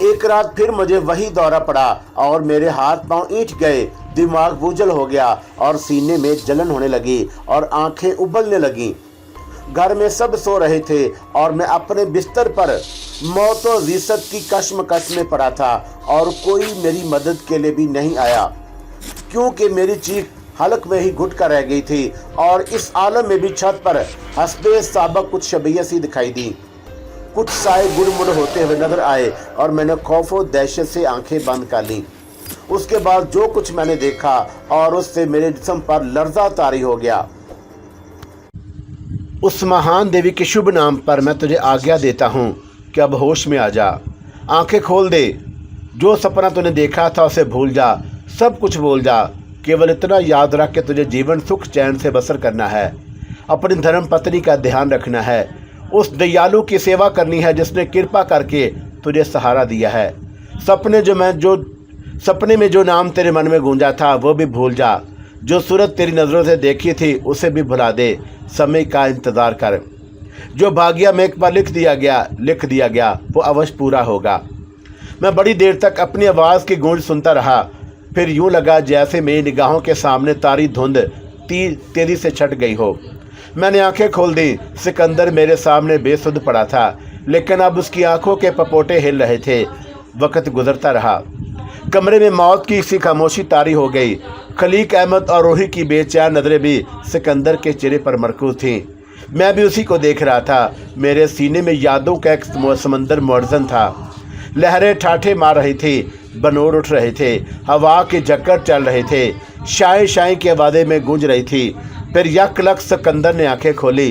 एक रात फिर मुझे वही दौरा पड़ा और मेरे हाथ पांव ईंट गए, दिमाग बोझल हो गया और सीने में जलन होने लगी और आंखें उबलने लगी। घर में सब सो रहे थे और मैं अपने बिस्तर पर मौत और रिसत की कश्मकश में पड़ा था और कोई मेरी मदद के लिए भी नहीं आया, क्योंकि मेरी चीख हलक में ही घुट कर रह गई थी और इस आलम में भी छत पर हस्बे साबक कुछ शबियत सी दिखाई दी। कुछ साए गुड़मुड़ होते हुए नजर आए और मैंने खौफ और दहशत से आंखें बंद कर ली। उसके बाद जो कुछ मैंने देखा और उससे मेरे जिस्म पर लर्जा तारी हो गया। उस महान देवी के शुभ नाम पर मैं तुझे आज्ञा देता हूँ कि अब होश में आ जा, आंखें खोल दे। जो सपना तूने देखा था उसे भूल जा, सब कुछ भूल जा। केवल इतना याद रख कि तुझे जीवन सुख चैन से बसर करना है, अपनी धर्म पत्नी का ध्यान रखना है, उस दयालु की सेवा करनी है जिसने कृपा करके तुझे सहारा दिया है। सपने में जो नाम तेरे मन में गूंजा था वो भी भूल जा। जो सूरत तेरी नज़रों से देखी थी उसे भी भुला दे। समय का इंतज़ार कर। जो भाग्य में एक बार लिख दिया गया वो अवश्य पूरा होगा। मैं बड़ी देर तक अपनी आवाज़ की गूंज सुनता रहा। फिर यूं लगा जैसे मेरी निगाहों के सामने तारी धुंध तेजी से छट गई हो। मैंने आंखें खोल दी। सिकंदर मेरे सामने बेसुध पड़ा था, लेकिन अब उसकी आंखों के पपोटे हिल रहे थे। वक्त गुजरता रहा। कमरे में मौत की सी खामोशी तारी हो गई। खलीक अहमद और रूही की बेचैन नज़रें भी सिकंदर के चेहरे पर मरकूज थीं। मैं भी उसी को देख रहा था। मेरे सीने में यादों का एक समंदर मुअज्जन था। लहरें ठाठे मार रही थी, बनोर उठ रहे थे, हवा के झक्कर चल रहे थे, शाय शाय की आवाज़ें में गूंज रही थी। फिर यकलक सिकंदर ने आंखें खोली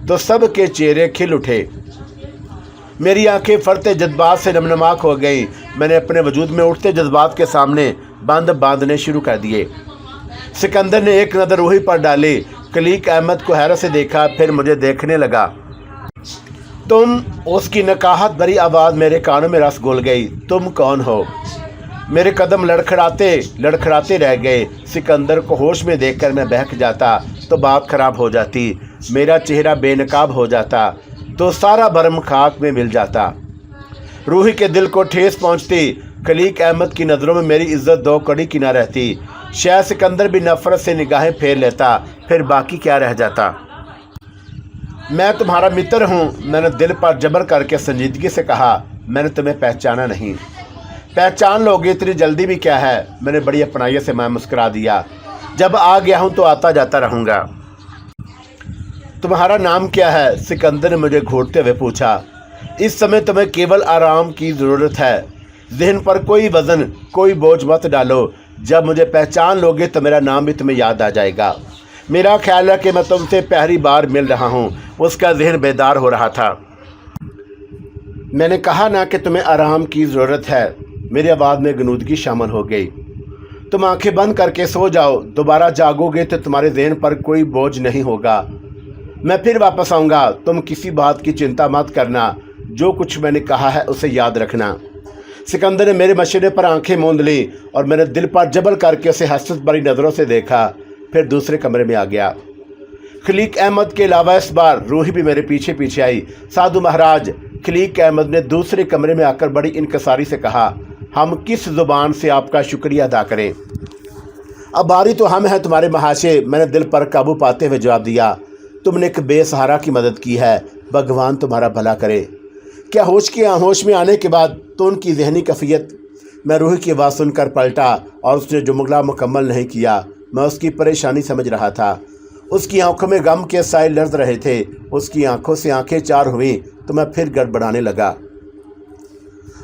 तो सब के चेहरे खिल उठे। मेरी आंखें फरते जज्बात से नमनमाक हो गईं। मैंने अपने वजूद में उठते जज्बात के सामने बंद बांधने शुरू कर दिए। सिकंदर ने एक नज़र रूही पर डाली, खलीक अहमद को हैरत से देखा, फिर मुझे देखने लगा। तुम, उसकी नकाहत भरी आवाज़ मेरे कानों में रस घुल गई। तुम कौन हो? मेरे कदम लड़खड़ाते रह गए। सिकंदर को होश में देखकर मैं बहक जाता तो बात खराब हो जाती, मेरा चेहरा बेनकाब हो जाता तो सारा भरम खाक में मिल जाता। रूही के दिल को ठेस पहुंचती। खलीक अहमद की नज़रों में मेरी इज्जत दो कड़ी की न रहती। शायद सिकंदर भी नफरत से निगाहें फेर लेता, फिर बाकी क्या रह जाता। मैं तुम्हारा मित्र हूँ, मैंने दिल पर जबर करके संजीदगी से कहा। मैंने तुम्हें पहचाना नहीं। पहचान लोगे, इतनी जल्दी भी क्या है? मैंने बड़ी अपनाइयत से मैं मुस्कुरा दिया। जब आ गया हूँ तो आता जाता रहूँगा। तुम्हारा नाम क्या है? सिकंदर ने मुझे घूरते हुए पूछा। इस समय तुम्हें केवल आराम की ज़रूरत है। जहन पर कोई वज़न, कोई बोझ मत डालो। जब मुझे पहचान लोगे तो मेरा नाम भी तुम्हें याद आ जाएगा। मेरा ख्याल है कि मैं तुमसे पहली बार मिल रहा हूँ। उसका जहन बेदार हो रहा था। मैंने कहा ना कि तुम्हें आराम की ज़रूरत है। मेरी आवाज़ में गनूदगी शामिल हो गई। तुम आंखें बंद करके सो जाओ, दोबारा जागोगे तो तुम्हारे जहन पर कोई बोझ नहीं होगा। मैं फिर वापस आऊँगा, तुम किसी बात की चिंता मत करना। जो कुछ मैंने कहा है उसे याद रखना। सिकंदर ने मेरे मशवरे पर आंखें मूंद ली और मैंने दिल पर जबर करके उसे हसरत भरी नज़रों से देखा। फिर दूसरे कमरे में आ गया। खलीक अहमद के अलावा इस बार रूही भी मेरे पीछे पीछे आई। साधु महाराज, खलीक अहमद ने दूसरे कमरे में आकर बड़ी इनकसारी से कहा, हम किस ज़ुबान से आपका शुक्रिया अदा करें? अब बारी तो हम हैं तुम्हारे महाशय। मैंने दिल पर काबू पाते हुए जवाब दिया। तुमने एक बेसहारा की मदद की है, भगवान तुम्हारा भला करे। क्या होश में आने के बाद तो उनकी जहनी कैफियत? मैं रूही की आवाज़ सुनकर पलटा और उसने जुमला मुकम्मल नहीं किया। मैं उसकी परेशानी समझ रहा था। उसकी आंखों में गम के साए लर्ज रहे थे। उसकी आंखों से आंखें चार हुई तो मैं फिर गड़बड़ाने लगा।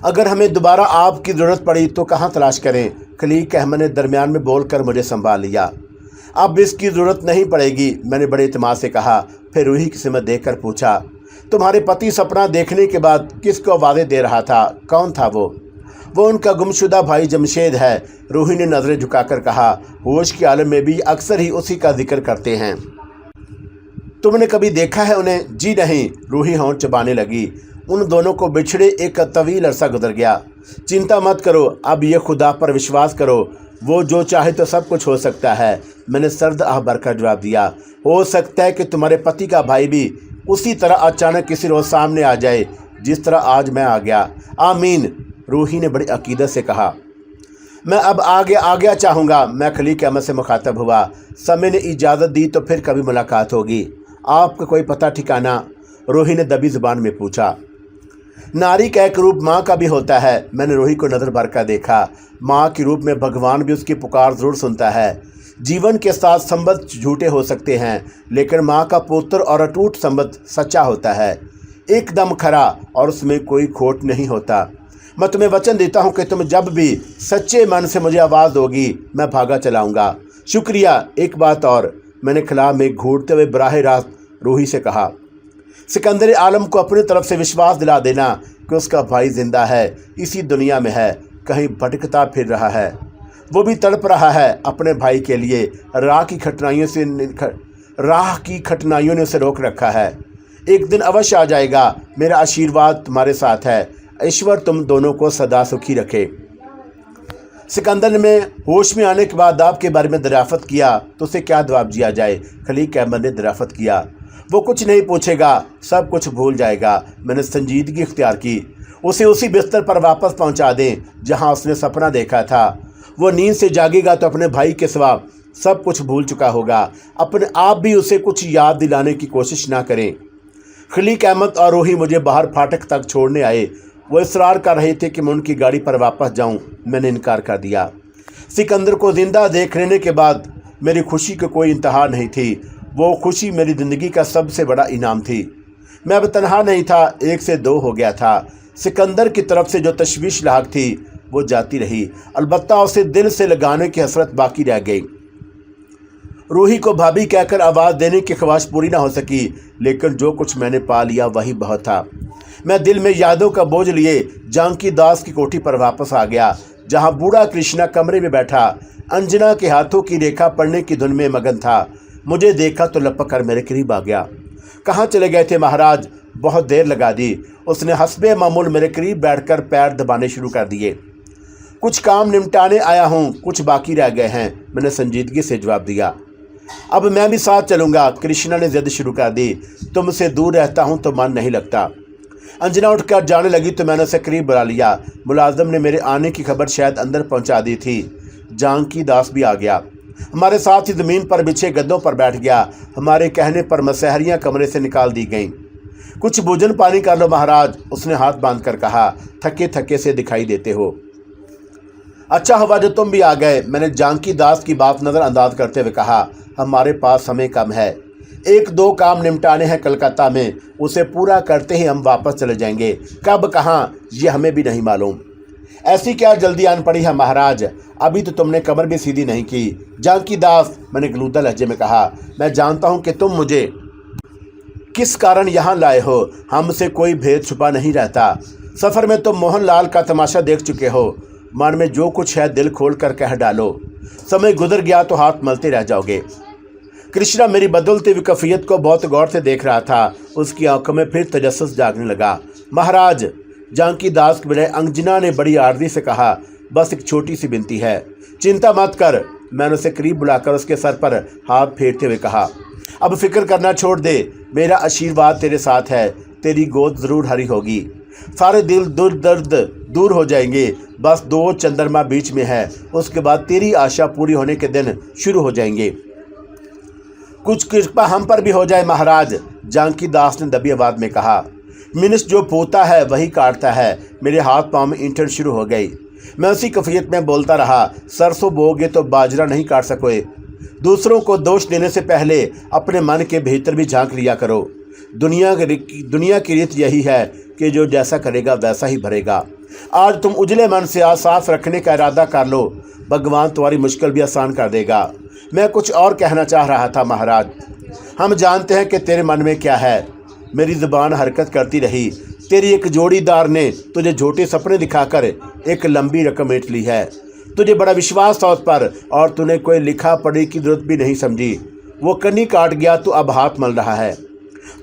अगर हमें दोबारा आपकी ज़रूरत पड़ी तो कहाँ तलाश करें? खलीक अहमद ने दरमियान में बोलकर मुझे संभाल लिया। अब इसकी ज़रूरत नहीं पड़ेगी, मैंने बड़े इत्मीनान से कहा। फिर रूही की सिमत देखकर पूछा, तुम्हारे पति सपना देखने के बाद किसको आवाज़ें दे रहा था? कौन था वो? वो उनका गुमशुदा भाई जमशेद है। रूही ने नज़रें झुकाकर कहा। होश के आलम में भी अक्सर ही उसी का जिक्र करते हैं। तुमने कभी देखा है उन्हें? जी नहीं, रूही होंठ चबाने लगी। उन दोनों को बिछड़े एक तवील अरसा गुजर गया। चिंता मत करो, अब ये खुदा पर विश्वास करो, वो जो चाहे तो सब कुछ हो सकता है। मैंने सर्द आह भरकर जवाब दिया। हो सकता है कि तुम्हारे पति का भाई भी उसी तरह अचानक किसी रोज़ सामने आ जाए जिस तरह आज मैं आ गया। आमीन। रूही ने बड़ी अकीदत से कहा। मैं अब आगे चाहूँगा। मैं खलीक अहमद से मुखातब हुआ। समय ने इजाज़त दी तो फिर कभी मुलाकात होगी। आपका कोई पता ठिकाना? रूही ने दबी ज़ुबान में पूछा। नारी का एक रूप माँ का भी होता है। मैंने रूही को नज़र भर कर देखा। माँ के रूप में भगवान भी उसकी पुकार ज़रूर सुनता है। जीवन के साथ संबंध झूठे हो सकते हैं, लेकिन माँ का पुत्र और अटूट संबंध सच्चा होता है, एकदम खरा, और उसमें कोई खोट नहीं होता। मैं तुम्हें वचन देता हूँ कि तुम जब भी सच्चे मन से मुझे आवाज़ दोगी, मैं भागा चलाऊँगा। शुक्रिया। एक बात और, मैंने खला में घूरते हुए बराह रास्त रूही से कहा, सिकंदर आलम को अपनी तरफ से विश्वास दिला देना कि उसका भाई जिंदा है, इसी दुनिया में है, कहीं भटकता फिर रहा है। वो भी तड़प रहा है अपने भाई के लिए। राह की कठिनाइयों ने उसे रोक रखा है। एक दिन अवश्य आ जाएगा। मेरा आशीर्वाद तुम्हारे साथ है। ईश्वर तुम दोनों को सदा सुखी रखे। सिकंदर ने होश में आने के बाद आपके बारे में दरियाफ़त किया तो उसे क्या जवाब दिया जाए? खलीक अहमद ने दरियाफ़त किया। वो कुछ नहीं पूछेगा, सब कुछ भूल जाएगा। मैंने संजीदगी इख्तियार की। उसे उसी बिस्तर पर वापस पहुंचा दें जहां उसने सपना देखा था। वो नींद से जागेगा तो अपने भाई के सिवा सब कुछ भूल चुका होगा। अपने आप भी उसे कुछ याद दिलाने की कोशिश ना करें। खलीक अहमद और रूही मुझे बाहर फाटक तक छोड़ने आए। वो इसरार कर रहे थे कि मैं उनकी गाड़ी पर वापस जाऊं। मैंने इनकार कर दिया। सिकंदर को जिंदा देख लेने के बाद मेरी खुशी की कोई इंतहा नहीं थी। वो खुशी मेरी ज़िंदगी का सबसे बड़ा इनाम थी। मैं अब तनहा नहीं था, 1 से 2 हो गया था। सिकंदर की तरफ से जो तशवीश लाक थी वो जाती रही, अलबत्ता उसे दिल से लगाने की हसरत बाकी रह गई। रूही को भाभी कहकर आवाज़ देने की ख्वाहिश पूरी ना हो सकी, लेकिन जो कुछ मैंने पा लिया वही बहुत था। मैं दिल में यादों का बोझ लिए जानकी दास की कोठी पर वापस आ गया, जहां बूढ़ा कृष्णा कमरे में बैठा अंजना के हाथों की रेखा पढ़ने की धुन में मगन था। मुझे देखा तो लपक कर मेरे करीब आ गया। कहाँ चले गए थे महाराज? बहुत देर लगा दी। उसने हस्बे मामूल मेरे करीब बैठकर पैर दबाने शुरू कर दिए। कुछ काम निपटाने आया हूँ, कुछ बाकी रह गए हैं, मैंने संजीदगी से जवाब दिया। अब मैं भी साथ चलूँगा। कृष्णा ने जिद शुरू कर दी। तुमसे दूर रहता हूँ तो मन नहीं लगता। अंजना उठकर जाने लगी तो मैंने उसे करीब बुला लिया। मुलाजिम ने मेरे आने की खबर शायद अंदर पहुँचा दी थी। जानकी दास भी आ गया। हमारे साथ ही ज़मीन पर बिछे गद्दों पर बैठ गया। हमारे कहने पर मसहरियाँ कमरे से निकाल दी गईं। कुछ भोजन पानी कर लो महाराज, उसने हाथ बांधकर कहा। थके थके से दिखाई देते हो। अच्छा हुआ जो तुम भी आ गए, मैंने जानकी दास की बात नज़रअंदाज करते हुए कहा। हमारे पास समय कम है। 1-2 काम निपटाने हैं कलकत्ता में, उसे पूरा करते ही हम वापस चले जाएंगे। कब कहाँ ये हमें भी नहीं मालूम। ऐसी क्या जल्दी आन पड़ी है महाराज? अभी तो तुमने कमर भी सीधी नहीं की। जानकी दास, मैंने गलूदा लहजे में कहा, मैं जानता हूँ कि तुम मुझे किस कारण यहाँ लाए हो। हमसे कोई भेद छुपा नहीं रहता। सफ़र में तुम मोहनलाल का तमाशा देख चुके हो। मन में जो कुछ है दिल खोल कर कह डालो। समय गुजर गया तो हाथ मलते रह जाओगे। कृष्णा मेरी बदलती हुई कैफियत को बहुत गौर से देख रहा था। उसकी आंखों में फिर तजस्सुस जागने लगा। महाराज, जानकी दास के बजाय अंजना ने बड़ी आर्जी से कहा, बस एक छोटी सी विनती है, चिंता मत कर। मैंने उसे करीब बुलाकर उसके सर पर हाथ फेरते हुए कहा, अब फिक्र करना छोड़ दे। मेरा आशीर्वाद तेरे साथ है। तेरी गोद ज़रूर हरी होगी। सारे दिल दर्द दूर हो जाएंगे। बस 2 चंद्रमा बीच में है, उसके बाद तेरी आशा पूरी होने के दिन शुरू हो जाएंगे। कुछ कृपा हम पर भी हो जाए महाराज, जानकी दास ने दबी आवाज़ में कहा। मिनस जो पोता है वही काटता है। मेरे हाथ पाँव में ईंटन शुरू हो गई। मैं उसी कैफियत में बोलता रहा, सरसों बोगे तो बाजरा नहीं काट सकोगे। दूसरों को दोष देने से पहले अपने मन के भीतर भी झांक लिया करो। दुनिया की रीत यही है कि जो जैसा करेगा वैसा ही भरेगा। आज तुम उजले मन से आज साफ रखने का इरादा कर लो, भगवान तुम्हारी मुश्किल भी आसान कर देगा। मैं कुछ और कहना चाह रहा था महाराज। हम जानते हैं कि तेरे मन में क्या है। मेरी ज़ुबान हरकत करती रही। तेरी एक जोड़ीदार ने तुझे झूठे सपने दिखाकर एक लंबी रकम ऐंठ ली है। तुझे बड़ा विश्वास था उस पर और तूने कोई लिखा पढ़ी की जरूरत भी नहीं समझी। वो कन्नी काट गया तो अब हाथ मल रहा है।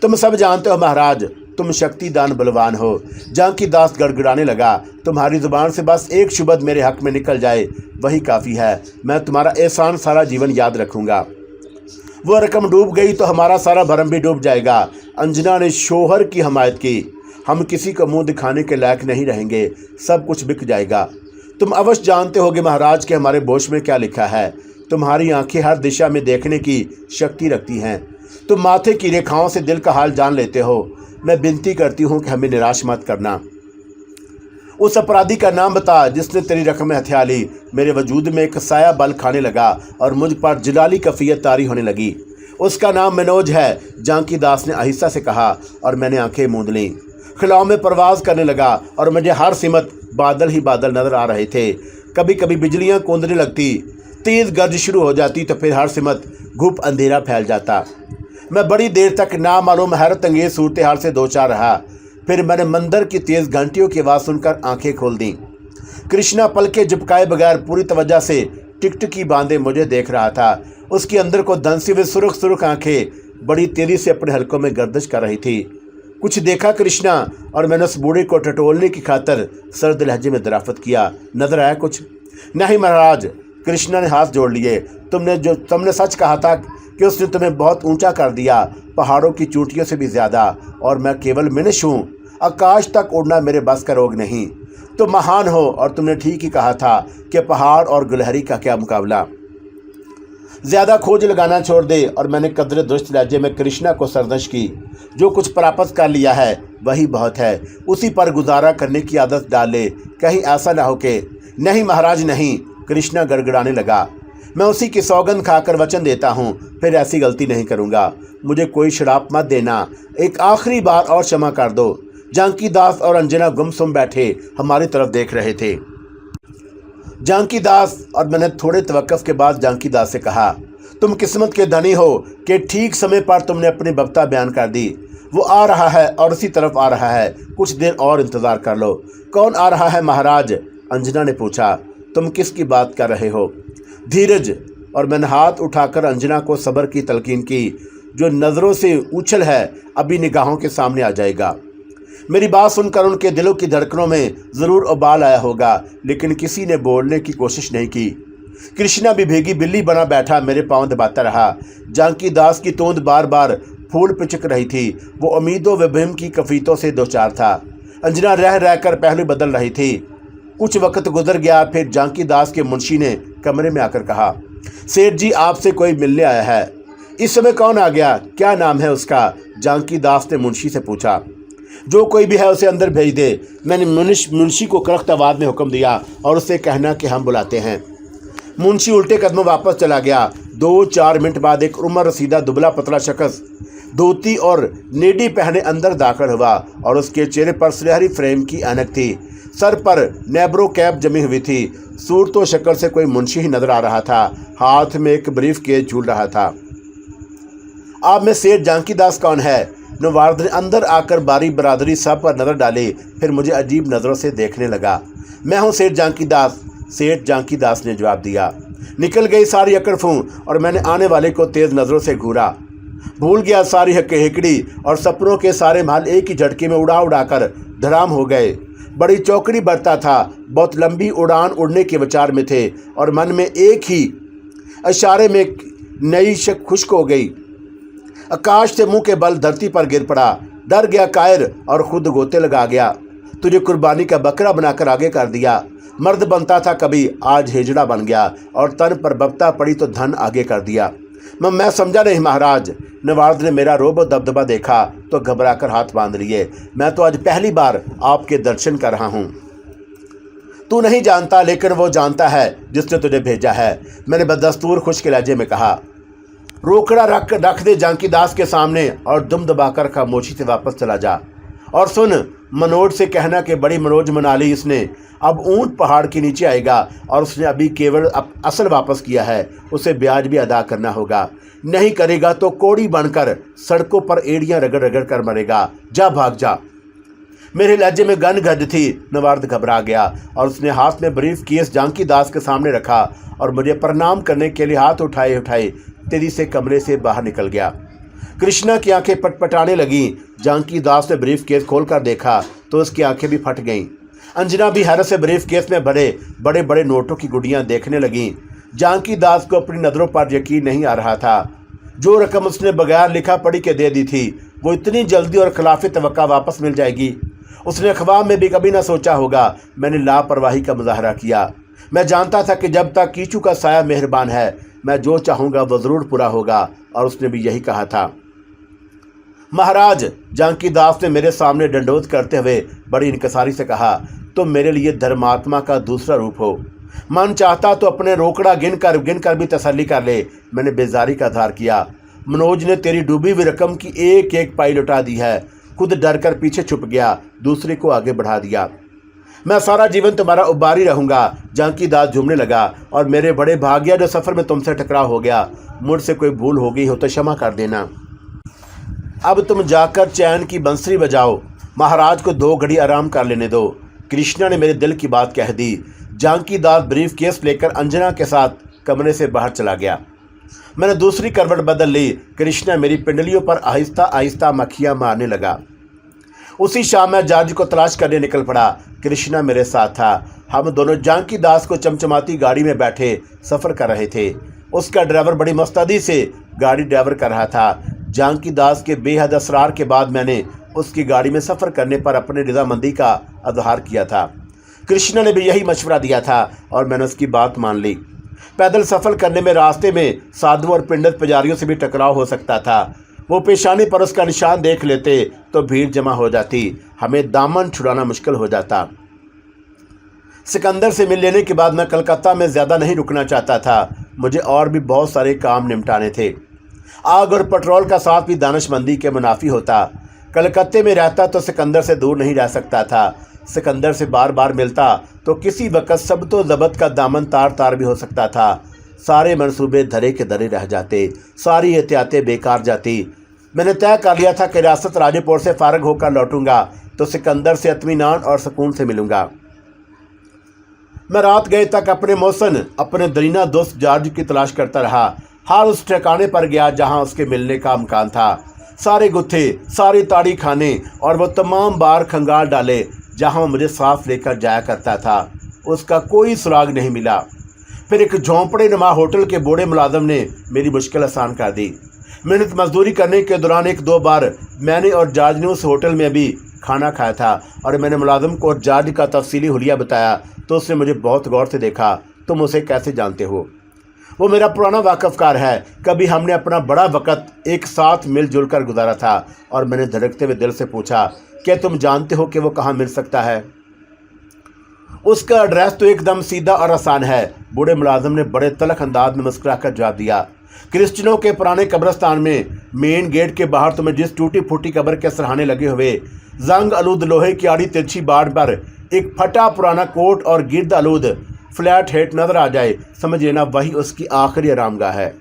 तुम सब जानते हो महाराज, तुम शक्तिदान बलवान हो। जानकी दास गड़गड़ाने लगा। तुम्हारी ज़ुबान से बस एक शब्द मेरे हक में निकल जाए वही काफ़ी है। मैं तुम्हारा एहसान सारा जीवन याद रखूँगा। वो रकम डूब गई तो हमारा सारा भरम भी डूब जाएगा। अंजना ने शोहर की हमायत की। हम किसी को मुंह दिखाने के लायक नहीं रहेंगे, सब कुछ बिक जाएगा। तुम अवश्य जानते होगे महाराज कि हमारे बोश में क्या लिखा है। तुम्हारी आंखें हर दिशा में देखने की शक्ति रखती हैं। तुम माथे की रेखाओं से दिल का हाल जान लेते हो। मैं विनती करती हूँ कि हमें निराश मत करना। उस अपराधी का नाम बता जिसने तेरी रकम हथिया ली। मेरे वजूद में एक साया बल खाने लगा और मुझ पर जलाली कफियत तारी होने लगी। उसका नाम मनोज है, जानकी दास ने आहिस्ता से कहा और मैंने आंखें मूंद लीं। खिलाओं में परवाज करने लगा और मुझे हर सिमत बादल ही बादल नजर आ रहे थे। कभी कभी बिजलियां कूदने लगती, तेज गर्ज शुरू हो जाती तो फिर हर सिमत घुप अंधेरा फैल जाता। मैं बड़ी देर तक नामालूम हैरत अंगेज सूरत हाल से दो चार रहा। फिर मैंने मंदिर की तेज घंटियों की आवाज़ सुनकर आंखें खोल दी। कृष्णा पलके झपकाए बगैर पूरी तवज्जो से टिकटिकी बांधे मुझे देख रहा था। उसके अंदर को धंसी हुई सुर्ख सुर्ख आंखें बड़ी तेजी से अपने हलकों में गर्दिश कर रही थी। कुछ देखा कृष्णा? और मैंने उस बूढ़े को टटोलने की खातर सर्द लहजे में दराफत किया। नजर आया कुछ? नहीं महाराज, कृष्णा ने हाथ जोड़ लिए। तुमने सच कहा था कि उसने तुम्हें बहुत ऊंचा कर दिया, पहाड़ों की चोटियों से भी ज़्यादा। और मैं केवल मनुष्य हूँ, आकाश तक उड़ना मेरे बस का रोग नहीं। तुम महान हो और तुमने ठीक ही कहा था कि पहाड़ और गुलहरी का क्या मुकाबला। ज़्यादा खोज लगाना छोड़ दे। और मैंने कदरे दुरुस्त लहजे में कृष्णा को सरदश की। जो कुछ प्राप्त कर लिया है वही बहुत है, उसी पर गुजारा करने की आदत डाल ले। कहीं ऐसा ना हो कि नहीं महाराज नहीं, कृष्णा गड़गड़ाने लगा। मैं उसी की सौगंध खाकर वचन देता हूँ, फिर ऐसी गलती नहीं करूँगा। मुझे कोई शराप मत देना, एक आखिरी बार और क्षमा कर दो। जानकी दास और अंजना गुमसुम बैठे हमारी तरफ देख रहे थे। जानकी दास और मैंने थोड़े तवक्कुफ के बाद जानकी दास से कहा, तुम किस्मत के धनी हो कि ठीक समय पर तुमने अपनी बब्ता बयान कर दी। वो आ रहा है और उसी तरफ आ रहा है, कुछ देर और इंतज़ार कर लो। कौन आ रहा है महाराज? अंजना ने पूछा। तुम किसकी बात कर रहे हो? धीरज। और मैंने हाथ उठाकर अंजना को सब्र की तलकीन की। जो नज़रों से उछल है अभी निगाहों के सामने आ जाएगा। मेरी बात सुनकर उनके दिलों की धड़कनों में ज़रूर उबाल आया होगा, लेकिन किसी ने बोलने की कोशिश नहीं की। कृष्णा भी भीगी बिल्ली बना बैठा मेरे पांव दबाता रहा। जानकी दास की तोंद बार बार फूल पिचक रही थी। वो उम्मीदों व भ्रम की कफीतों से दो चार था। अंजना रह रहकर पहलू बदल रही थी। कुछ वक्त गुजर गया, फिर जानकी दास के मुंशी ने कमरे में आकर कहा, सेठ जी आपसे कोई मिलने आया है। इस समय कौन आ गया? क्या नाम है उसका? जानकी दास ने मुंशी से पूछा। जो कोई भी है उसे अंदर भेज दे। मैंने मुंशी को कड़क आवाज़ में हुक्म दिया और उससे कहना कि हम बुलाते हैं। मुंशी उल्टे कदमों वापस चला गया। 2-4 मिनट बाद एक उम्र रसीदा दुबला पतला शख्स धोती और नेडी पहने अंदर दाखिल हुआ और उसके चेहरे पर सुनहरी फ्रेम की ऐनक थी। सर पर नेब्रो कैप जमी हुई थी। सूरत व शक्ल से कोई मुंशी ही नजर आ रहा था। हाथ में एक ब्रीफ केस झूल रहा था। आप में सेठ जानकी दास कौन है? नवार्द ने अंदर आकर बारी बरादरी सब पर नज़र डाली, फिर मुझे अजीब नज़रों से देखने लगा। मैं हूँ सेठ जानकी दास। सेठ जानकी दास ने जवाब दिया। निकल गई सारी अकड़ फूं और मैंने आने वाले को तेज़ नज़रों से घूरा। भूल गया सारी हेकड़ी और सपनों के सारे महल एक ही झटके में उड़ा उड़ाकर धड़ाम हो गए। बड़ी चौकड़ी बरता था, बहुत लंबी उड़ान उड़ने के विचार में थे और मन में एक ही इशारे में नई शक खुश्क हो गई। आकाश से मुंह के बल धरती पर गिर पड़ा। डर गया कायर और खुद गोते लगा गया। तुझे कुर्बानी का बकरा बनाकर आगे कर दिया। मर्द बनता था कभी, आज हिजड़ा बन गया और तन पर बपता पड़ी तो धन आगे कर दिया। मैं समझा नहीं महाराज। नवार्द ने मेरा रोब और दबदबा देखा तो घबरा कर हाथ बांध लिए। मैं तो आज पहली बार आपके दर्शन कर रहा हूँ। तू नहीं जानता, लेकिन वो जानता है जिसने तुझे भेजा है, मैंने बदस्तूर खुश्क लहजे में कहा। रोकड़ा रख दे जानकी दास के सामने और दुम दबाकर खामोशी से वापस चला जा। और सुन, मनोज से कहना कि बड़ी मनोज मना ली इसने। अब ऊंट पहाड़ के नीचे आएगा और उसने अभी केवल असल वापस किया है, उसे ब्याज भी अदा करना होगा। नहीं करेगा तो कोड़ी बनकर सड़कों पर एड़ियां रगड़ रगड़ कर मरेगा। जा भाग जा। मेरे लहजे में गन गद थी। नवार्द घबरा गया और उसने हाथ में ब्रीफ केस जानकी दास के सामने रखा और मुझे प्रणाम करने के लिए हाथ उठाए तेजी से कमरे से बाहर निकल गया। कृष्णा की आंखें पटपटाने लगीं। जानकी दास ने ब्रीफ केस खोलकर देखा तो उसकी आंखें भी फट गईं। अंजना भी हैरत से ब्रीफ केस में भरे बड़े बड़े नोटों की गुड़ियां देखने लगीं। जानकी दास को अपनी नज़रों पर यकीन नहीं आ रहा था। जो रकम उसने बगैर लिखा पढ़ी के दे दी थी वो इतनी जल्दी और खिलाफ तवक्का वापस मिल जाएगी। उसने अखबार में भी कभी ना सोचा होगा मैंने लापरवाही का मुजाहरा किया। मैं जानता था कि जब तक कीचू का साया मेहरबान है, मैं जो चाहूँगा वो ज़रूर पूरा होगा, और उसने भी यही कहा था। महाराज, जानकी दास ने मेरे सामने दंडोत करते हुए बड़ी इनकसारी से कहा, तुम मेरे लिए धर्मात्मा का दूसरा रूप हो। मन चाहता तो अपने रोकड़ा गिन कर भी तसल्ली कर ले। मैंने बेजारी का आधार किया। मनोज ने तेरी डूबी हुई रकम की एक एक पाई लौटा दी है। खुद डर कर पीछे छुप गया, दूसरे को आगे बढ़ा दिया। मैं सारा जीवन तुम्हारा उबारी रहूंगा। जानकी दास झूमने लगा। और मेरे बड़े भाग्य जो सफ़र में तुमसे टकराव हो गया। मुझसे कोई भूल हो गई हो तो क्षमा कर देना। अब तुम जाकर चैन की बंसरी बजाओ। महाराज को 2 घड़ी आराम कर लेने दो। कृष्णा ने मेरे दिल की बात कह दी। जानकी दास ब्रीफ केस लेकर अंजना के साथ कमरे से बाहर चला गया। मैंने दूसरी करवट बदल ली। कृष्णा मेरी पिंडलियों पर आहिस्ता आहिस्ता मक्खियाँ मारने लगा। उसी शाम मैं जॉर्ज को तलाश करने निकल पड़ा। कृष्णा मेरे साथ था। हम दोनों जानकी दास को चमचमाती गाड़ी में बैठे सफ़र कर रहे थे। उसका ड्राइवर बड़ी मुस्तैदी से गाड़ी ड्राइवर कर रहा था। जानकी दास के बेहद असरार के बाद मैंने उसकी गाड़ी में सफ़र करने पर अपनी रजामंदी का इजहार किया था। कृष्णा ने भी यही मशवरा दिया था और मैंने उसकी बात मान ली। पैदल सफ़र करने में रास्ते में साधु और पिंडत पुजारियों से भी टकराव हो सकता था। वो पेशानी पर उसका निशान देख लेते तो भीड़ जमा हो जाती, हमें दामन छुड़ाना मुश्किल हो जाता। सिकंदर से मिल लेने के बाद मैं कलकत्ता में ज़्यादा नहीं रुकना चाहता था। मुझे और भी बहुत सारे काम निपटाने थे। आग और पेट्रोल का साथ भी दानिशमंदी के मुनाफी होता। कलकत्ते में रहता तो सिकंदर से दूर नहीं रह सकता था। सिकंदर से बार बार मिलता तो किसी वक्त सब तो ज़बत का दामन तार तार भी हो सकता था। सारे मंसूबे धरे के धरे रह जाते, सारी एहतियातें बेकार जाती। मैंने तय कर लिया था कि रियासत राजेपुर से फारग होकर लौटूंगा तो सिकंदर से इत्मीनान और सुकून से मिलूंगा। मैं रात गए तक अपने मौसन, अपने दरीना दोस्त जॉर्ज की तलाश करता रहा। हर उस ठिकाने पर गया जहां उसके मिलने का इम्कान था। सारे गुत्थे, सारी ताड़ी खाने और वो तमाम बार खंगाल डाले जहां मुझे साफ लेकर जाया करता था। उसका कोई सुराग नहीं मिला। फिर एक झोंपड़े नुमा होटल के बूढ़े मुलाजिम ने मेरी मुश्किल आसान कर दी। मेहनत मजदूरी करने के दौरान 1-2 बार मैंने और जॉर्ज ने उस होटल में भी खाना खाया था और मैंने मुलाजिम को जॉर्ज का तफसीली हुलिया बताया तो उसने मुझे बहुत गौर से देखा। तुम उसे कैसे जानते हो? वो मेरा पुराना वाकफकार है। कभी हमने अपना बड़ा वक़्त एक साथ मिलजुल कर गुजारा था। और मैंने धड़कते हुए दिल से पूछा, क्या तुम जानते हो कि वो कहाँ मिल सकता है? उसका एड्रेस तो एकदम सीधा और आसान है। बूढ़े मुलाजिम ने बड़े तलख अंदाज में मुस्कुराकर जवाब दिया। क्रिश्चियनों के पुराने कब्रिस्तान में मेन गेट के बाहर तुम्हें जिस टूटी फूटी कब्र के सरहाने लगे हुए जंग आलूद लोहे की आड़ी तिरछी बाड़ पर एक फटा पुराना कोट और गिर्द आलूद फ्लैट हेट नजर आ जाए, समझ लेना वही उसकी आखिरी आरामगाह है।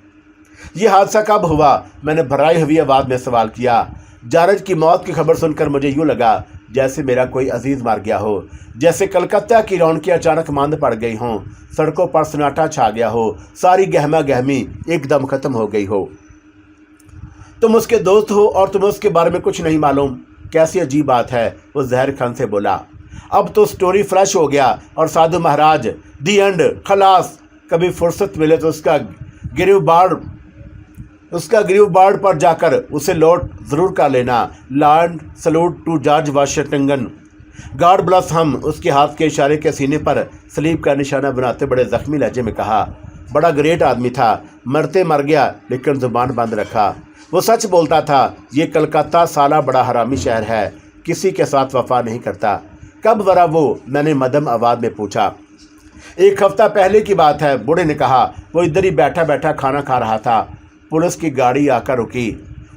ये हादसा कब हुआ? मैंने भराई हुई आवाज़ में सवाल किया। जॉर्ज की मौत की खबर सुनकर मुझे यूँ लगा जैसे मेरा कोई अजीज़ मर गया हो, जैसे कलकत्ता की रौनकें अचानक मंद पड़ गई हों, सड़कों पर सन्नाटा छा गया हो, सारी गहमा गहमी एकदम ख़त्म हो गई हो। तुम उसके दोस्त हो और तुम्हें उसके बारे में कुछ नहीं मालूम? कैसी अजीब बात है, वो जहर खान से बोला। अब तो स्टोरी फ्लैश हो गया और साधु महाराज दी एंड, खलास। कभी फुर्सत मिले तो उसका गिरीव बाड़ पर जाकर उसे लौट ज़रूर कर लेना। Land salute to George Washington, God bless him. उसके हाथ के इशारे के सीने पर सलीब का निशाना बनाते बड़े ज़ख्मी लहजे में कहा। बड़ा ग्रेट आदमी था, मरते मर गया लेकिन ज़ुबान बंद रखा। वो सच बोलता था। ये कलकत्ता साला बड़ा हरामी शहर है, किसी के साथ वफा नहीं करता। कब वरा वो? मैंने मध्यम आवाज़ में पूछा। 1 हफ्ता पहले की बात है, बूढ़े ने कहा। वो इधर ही बैठा बैठा खाना खा रहा था। पुलिस की गाड़ी आकर रुकी,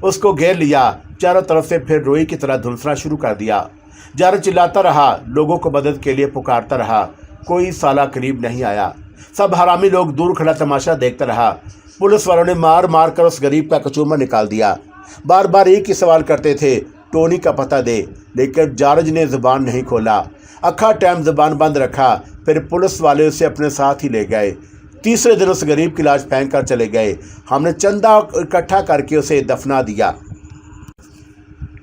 उसको घेर लिया, चारों तरफ से फिर रोई की तरह धुलसना शुरू कर दिया। जॉर्ज चिल्लाता रहा, लोगों को मदद के लिए पुकारता रहा। कोई साला करीब नहीं आया। सब हरामी लोग दूर खड़ा तमाशा देखता रहा। पुलिस वालों ने मार मार कर उस गरीब का कचूमर निकाल दिया। बार बार एक ही सवाल करते थे, टोनी का पता दे, लेकिन जॉर्ज ने ज़ुबान नहीं खोला। अक्खा टाइम ज़ुबान बंद रखा। फिर पुलिस वाले उसे अपने साथ ही ले गए। तीसरे दिन उस गरीब की लाश फेंक कर चले गए। हमने चंदा इकट्ठा करके उसे दफना दिया।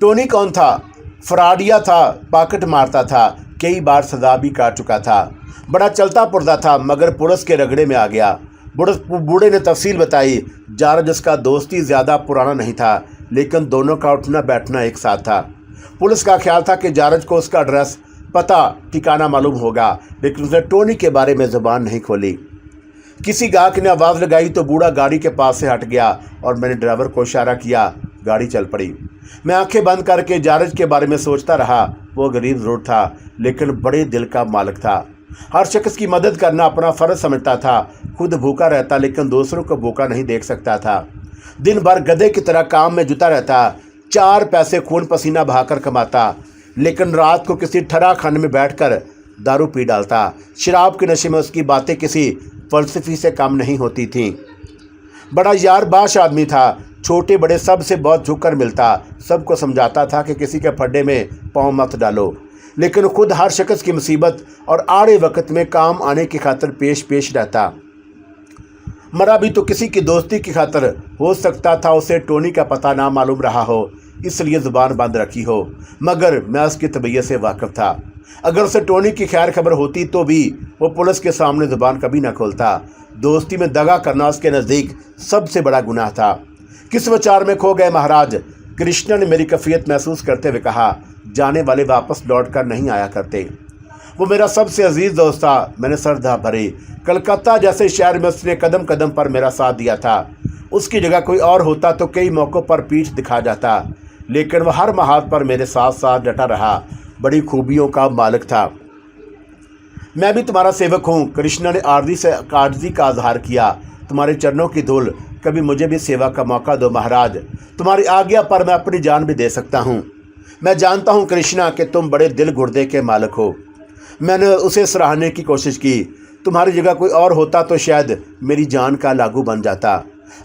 टोनी कौन था? फ्रॉडिया था, पॉकेट मारता था, कई बार सजा भी काट चुका था। बड़ा चलता पुरजा था मगर पुलिस के रगड़े में आ गया। बूढ़े ने तफसील बताई। जॉर्ज उसका दोस्ती ज़्यादा पुराना नहीं था लेकिन दोनों का उठना बैठना एक साथ था। पुलिस का ख्याल था कि जारज को उसका एड्रेस, पता, ठिकाना मालूम होगा, लेकिन उसने टोनी के बारे में जुबान नहीं खोली। किसी गाहक ने आवाज़ लगाई तो बूढ़ा गाड़ी के पास से हट गया और मैंने ड्राइवर को इशारा किया। गाड़ी चल पड़ी। मैं आंखें बंद करके जारज के बारे में सोचता रहा। वो गरीब ज़रूर था, लेकिन बड़े दिल का मालिक था। हर शख्स की मदद करना अपना फ़र्ज समझता था। खुद भूखा रहता, लेकिन दूसरों को भूखा नहीं देख सकता था। दिन भर गधे की तरह काम में जुटा रहता, 4 पैसे खून पसीना बहाकर कमाता, लेकिन रात को किसी ठरा खाने में बैठकर दारू पी डालता। शराब के नशे में उसकी बातें किसी फ़लसफ़ी से कम नहीं होती थीं। बड़ा यारबाश आदमी था। छोटे बड़े सब से बहुत झुककर मिलता। सबको समझाता था कि किसी के फड्डे में पाँव मत डालो, लेकिन खुद हर शख्स की मुसीबत और आड़े वक्त में काम आने की खातिर पेश रहता। मरा भी तो किसी की दोस्ती की खातिर। हो सकता था उसे टोनी का पता ना मालूम रहा हो, इसलिए ज़ुबान बंद रखी हो, मगर मैं उसकी तबीयत से वाकिफ़ था। अगर उसे टोनी की खैर खबर होती तो भी वो पुलिस के सामने ज़ुबान कभी ना खोलता। दोस्ती में दगा करना उसके नज़दीक सबसे बड़ा गुनाह था। किस विचार में खो गए महाराज? कृष्णा ने मेरी कैफियत महसूस करते हुए कहा। जाने वाले वापस लौट कर नहीं आया करते। वो मेरा सबसे अजीज़ दोस्त था। मैंने सरधा भरे। कलकत्ता जैसे शहर में उसने कदम कदम पर मेरा साथ दिया था। उसकी जगह कोई और होता तो कई मौक़ों पर पीठ दिखा जाता, लेकिन वह हर महात पर मेरे साथ साथ डटा रहा। बड़ी खूबियों का मालिक था। मैं भी तुम्हारा सेवक हूँ। कृष्णा ने आर्जी का इजहार किया। तुम्हारे चरणों की धूल, कभी मुझे भी सेवा का मौका दो महाराज। तुम्हारी आज्ञा पर मैं अपनी जान भी दे सकता हूँ। मैं जानता हूँ कृष्णा कि तुम बड़े दिल गुर्दे के मालिक हो। मैंने उसे सराहने की कोशिश की। तुम्हारी जगह कोई और होता तो शायद मेरी जान का लागू बन जाता।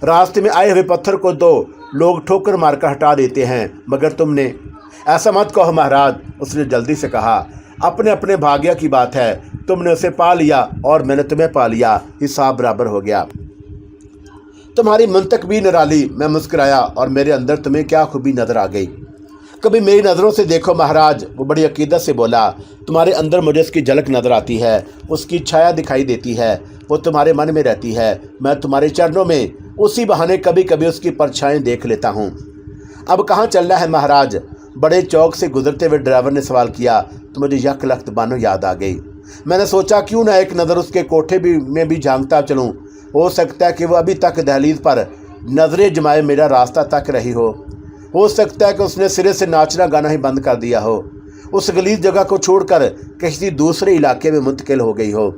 रास्ते में आए हुए पत्थर को तो लोग ठोकर मारकर हटा देते हैं, मगर तुमने ऐसा मत कहो महाराज। उसने जल्दी से कहा। अपने अपने भाग्य की बात है। तुमने उसे पा लिया और मैंने तुम्हें पा लिया, हिसाब बराबर हो गया। तुम्हारी मंतक भी निराली। मैं मुस्कुराया और मेरे अंदर तुम्हें क्या खूबी नजर आ गई। कभी मेरी नज़रों से देखो महाराज। वो बड़ी अकीदत से बोला। तुम्हारे अंदर मुझे उसकी झलक नजर आती है, उसकी छाया दिखाई देती है। वो तुम्हारे मन में रहती है। मैं तुम्हारे चरणों में उसी बहाने कभी कभी उसकी परछाएं देख लेता हूँ। अब कहाँ चलना है महाराज? बड़े चौक से गुजरते हुए ड्राइवर ने सवाल किया तो मुझे यक लख्त बानो याद आ गई। मैंने सोचा क्यों ना एक नज़र उसके कोठे में भी झांकता चलूँ। हो सकता है कि वह अभी तक दहलीज पर नजरें जमाए मेरा रास्ता तक रही हो सकता है कि उसने सिरे से नाचना गाना ही बंद कर दिया हो। उस गलीज जगह को छोड़कर किसी दूसरे इलाके में मुंतकिल हो गई हो।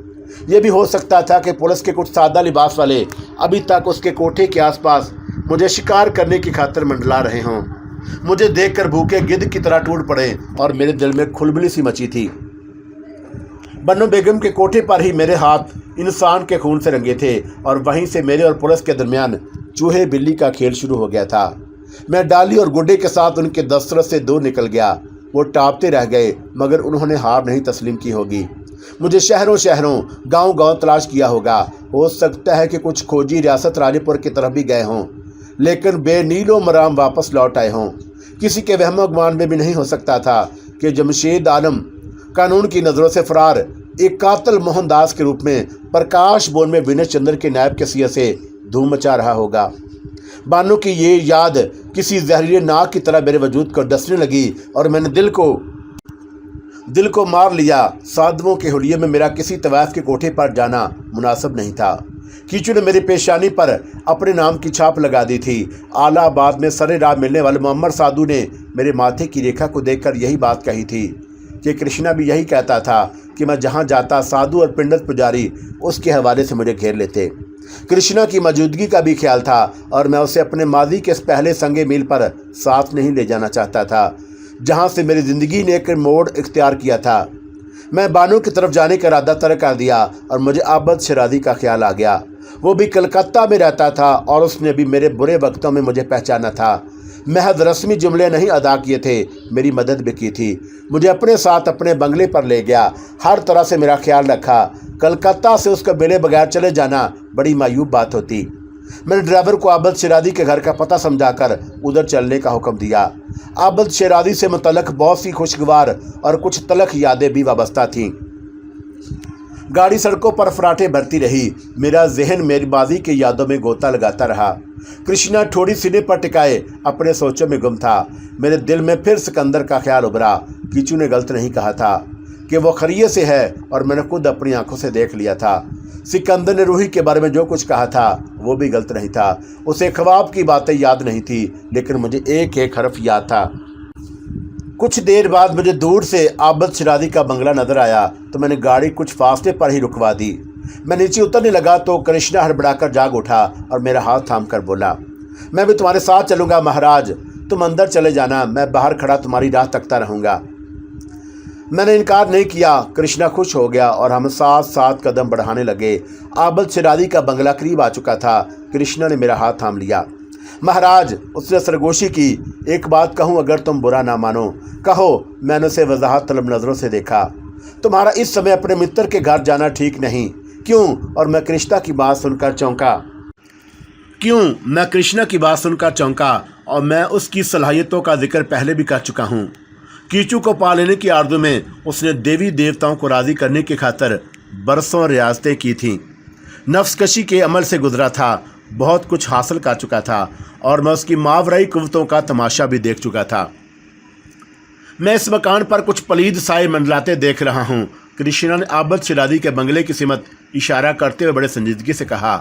यह भी हो सकता था कि पुलिस के कुछ सादा लिबास वाले अभी तक उसके कोठे के आसपास मुझे शिकार करने की खातिर मंडला रहे हों। मुझे देखकर भूखे गिद्ध की तरह टूट पड़े और मेरे दिल में खुलबली सी मची थी। बन्नो बेगम के कोठे पर ही मेरे हाथ इंसान के खून से रंगे थे और वहीं से मेरे और पुलिस के दरमियान चूहे बिल्ली का खेल शुरू हो गया था। मैं डाली और गुड्डे के साथ उनके दस्तरस से दूर निकल गया। वो टापते रह गए, मगर उन्होंने हार नहीं तस्लीम की होगी। मुझे शहरों शहरों गांव गांव तलाश किया होगा। हो सकता है कि कुछ खोजी रियासत रानीपुर की तरफ भी गए हों, लेकिन बेनीलो मराम वापस लौट आए हों। किसी के वहम गुमान में भी नहीं हो सकता था कि जमशेद आलम कानून की नज़रों से फरार एक कातिल मोहनदास के रूप में प्रकाश बोन में विनय चंद्र के नायब के सिया से धूम मचा रहा होगा। बानो की ये याद किसी जहरीले नाग की तरह मेरे वजूद को डसने लगी और मैंने दिल को मार लिया। साधुओं के हुलिये में मेरा किसी तवाफ के कोठे पर जाना मुनासिब नहीं था। कीचू ने मेरी पेशानी पर अपने नाम की छाप लगा दी थी। आलाबाद में सरे राह मिलने वाले मोहम्मद साधु ने मेरे माथे की रेखा को देखकर यही बात कही थी कि कृष्णा भी यही कहता था कि मैं जहाँ जाता साधु और पिंडत पुजारी उसके हवाले से मुझे घेर लेते। कृष्णा की मौजूदगी का भी ख्याल था और मैं उसे अपने माजी के पहले संगे मील पर साथ नहीं ले जाना चाहता था, जहाँ से मेरी ज़िंदगी ने एक मोड़ इख्तियार किया था। मैं बानो की तरफ जाने का इरादा तय कर दिया और मुझे आबद शरादी का ख्याल आ गया। वो भी कलकत्ता में रहता था और उसने भी मेरे बुरे वक्तों में मुझे पहचाना था। महज रस्मी जुमले नहीं अदा किए थे, मेरी मदद भी की थी। मुझे अपने साथ अपने बंगले पर ले गया, हर तरह से मेरा ख्याल रखा। कलकत्ता से उसको मिले बगैर चले जाना बड़ी मायूब बात होती। मैंने ड्राइवर को आबद शेरादी के घर का पता समझाकर उधर चलने का हुक्म दिया। आबद शेरादी से मुतल्लक बहुत सी खुशगवार और कुछ तलख यादें भी वाबस्ता थीं। गाड़ी सड़कों पर फराटे भरती रही। मेरा जहन मेरी बाजी की यादों में गोता लगाता रहा। कृष्णा ठोड़ी सीने पर टिकाए अपने सोचों में गुम था। मेरे दिल में फिर सिकंदर का ख्याल उभरा। कीचू ने गलत नहीं कहा था कि वो खरिये से है, और मैंने खुद अपनी आंखों से देख लिया था। सिकंदर ने रूही के बारे में जो कुछ कहा था वो भी गलत नहीं था। उसे ख्वाब की बातें याद नहीं थी, लेकिन मुझे एक एक हरफ याद था। कुछ देर बाद मुझे दूर से आबद शिरादी का बंगला नजर आया, तो मैंने गाड़ी कुछ फासले पर ही रुकवा दी। मैं नीचे उतरने लगा तो कृष्णा हड़बड़ाकर जाग उठा और मेरा हाथ थाम कर बोला, मैं भी तुम्हारे साथ चलूंगा महाराज, तुम अंदर चले जाना, मैं बाहर खड़ा तुम्हारी राह तकता रहूंगा। मैंने इनकार नहीं किया। कृष्णा खुश हो गया और हम साथ साथ कदम बढ़ाने लगे। आबद शिरादी का बंगला करीब आ चुका था। कृष्णा ने मेरा हाथ थाम लिया। महाराज, उसने सरगोशी की, एक बात कहूँ, अगर तुम बुरा ना मानो, कहो। मैंने उसे वजाहत तलब नज़रों से देखा। तुम्हारा इस समय अपने मित्र के घर जाना ठीक नहीं। क्यों? और मैं कृष्णा की बात सुनकर चौंका और मैं उसकी सलाहियतों का जिक्र पहले भी कर चुका हूँ। कीचू को पा लेने की आरज़ू में उसने देवी देवताओं को राज़ी करने की खातिर बरसों रियासतें की थीं। नफ्सकशी के अमल से गुजरा था, बहुत कुछ हासिल कर चुका था, और मैं उसकी मावराई कुव्वतों का तमाशा भी देख चुका था। मैं इस मकान पर कुछ पलीद साए मंडलाते देख रहा हूँ। कृष्णा ने आबद शिरादी के बंगले की सिमत इशारा करते हुए बड़े संजीदगी से कहा,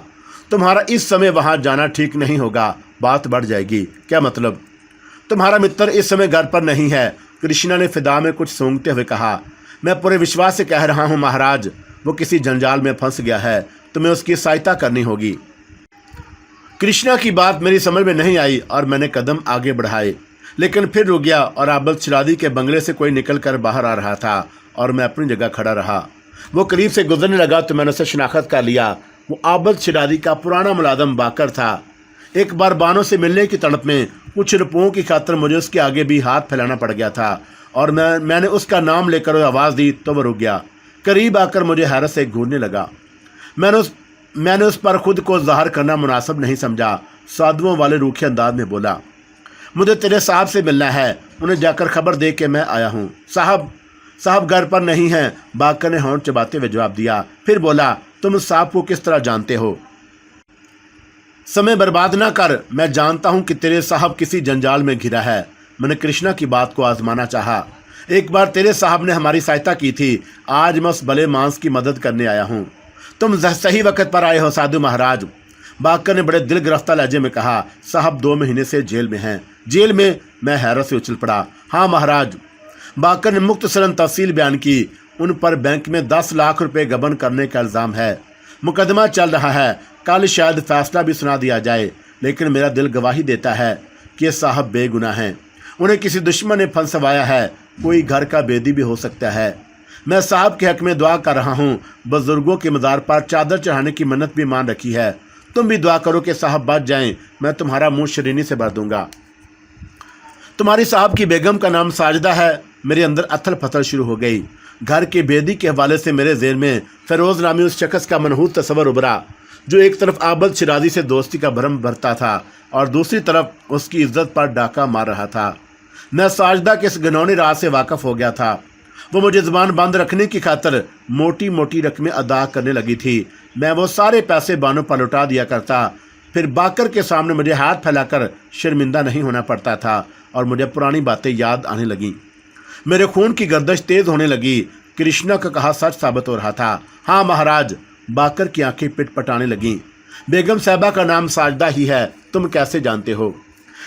तुम्हारा इस समय वहाँ जाना ठीक नहीं होगा, बात बढ़ जाएगी। क्या मतलब? तुम्हारा मित्र इस समय घर पर नहीं है। कृष्णा ने फिदा में कुछ सूंघते हुए कहा, मैं पूरे विश्वास से कह रहा हूँ महाराज, वो किसी जंजाल में फंस गया है, तुम्हें उसकी सहायता करनी होगी। कृष्णा की बात मेरी समझ में नहीं आई और मैंने कदम आगे बढ़ाए, लेकिन फिर रुक गया और आबद शिरादी के बंगले से कोई निकल कर बाहर आ रहा था और मैं अपनी जगह खड़ा रहा। वो करीब से गुजरने लगा तो मैंने उसे शिनाख्त कर लिया। वो आबद शिरादी का पुराना मुलाजम बाकर था। एक बार बानों से मिलने की तड़प में कुछ रुपयों की खातिर मुझे उसके आगे भी हाथ फैलाना पड़ गया था, और मैंने उसका नाम लेकर आवाज़ दी तो वह रुक गया। करीब आकर मुझे हैरत से घूरने लगा। मैंने उस पर खुद को ज़ाहिर करना मुनासिब नहीं समझा। साधुओं वाले रूखे अंदाज में बोला, मुझे तेरे साहब से मिलना है, उन्हें जाकर खबर दे के मैं आया हूँ। साहब घर पर नहीं हैं, बाकर ने होंठ चबाते हुए जवाब दिया। फिर बोला, तुम उस साहब को किस तरह जानते हो? समय बर्बाद ना कर, मैं जानता हूँ कि तेरे साहब किसी जंजाल में घिरा है। मैंने कृष्णा की बात को आजमाना चाहा। एक बार तेरे साहब ने हमारी सहायता की थी, आज मैं उस भले मांस की मदद करने आया हूँ। तुम सही वक्त पर आए हो साधु महाराज, बाकर ने बड़े दिल गिरफ्ता लहजे में कहा। साहब 2 महीने से जेल में हैं। जेल में? मैं हैरत से उछल पड़ा। हाँ महाराज। बाकर ने मुख्तसरन तफसील बयान की। उन पर बैंक में 10 लाख रुपए गबन करने का इल्ज़ाम है। मुकदमा चल रहा है, कल शायद फैसला भी सुना दिया जाए, लेकिन मेरा दिल गवाही देता है कि ये साहब बेगुनाह हैं। उन्हें किसी दुश्मन ने फंसवाया है, कोई घर का बेदी भी हो सकता है। मैं साहब के हक में दुआ कर रहा हूँ। बुजुर्गों के मज़ार पर चादर चढ़ाने की मन्नत भी मान रखी है। तुम भी दुआ करो कि साहब बच जाएं, मैं तुम्हारा मुंह शरीनी से भर दूंगा। तुम्हारी साहब की बेगम का नाम साजिदा है। मेरे अंदर अथल पथल शुरू हो गई। घर के बेदी के हवाले से मेरे ज़हन में फ़िरोज़ नामी उस शख्स का मनहूस तस्वर उभरा, जो एक तरफ आबद शिरादी से दोस्ती का भरम भरता था और दूसरी तरफ उसकी इज्जत पर डाका मार रहा था। मैं साजिदा के इस घिनौने राज से वाकफ़ हो गया था। वो मुझे ज़बान बंद रखने की खातिर मोटी मोटी रकमें अदा करने लगी थी। मैं वो सारे पैसे बानों पर लौटा दिया करता। फिर बाकर के सामने मुझे हाथ फैलाकर शर्मिंदा नहीं होना पड़ता था और मुझे पुरानी बातें याद आने लगीं। मेरे खून की गर्दश तेज़ होने लगी। कृष्णा का कहा सच साबित हो रहा था। हाँ महाराज। बाकर की आंखें पिटपटाने लगीं। बेगम साहबा का नाम साजिदा ही है, तुम कैसे जानते हो?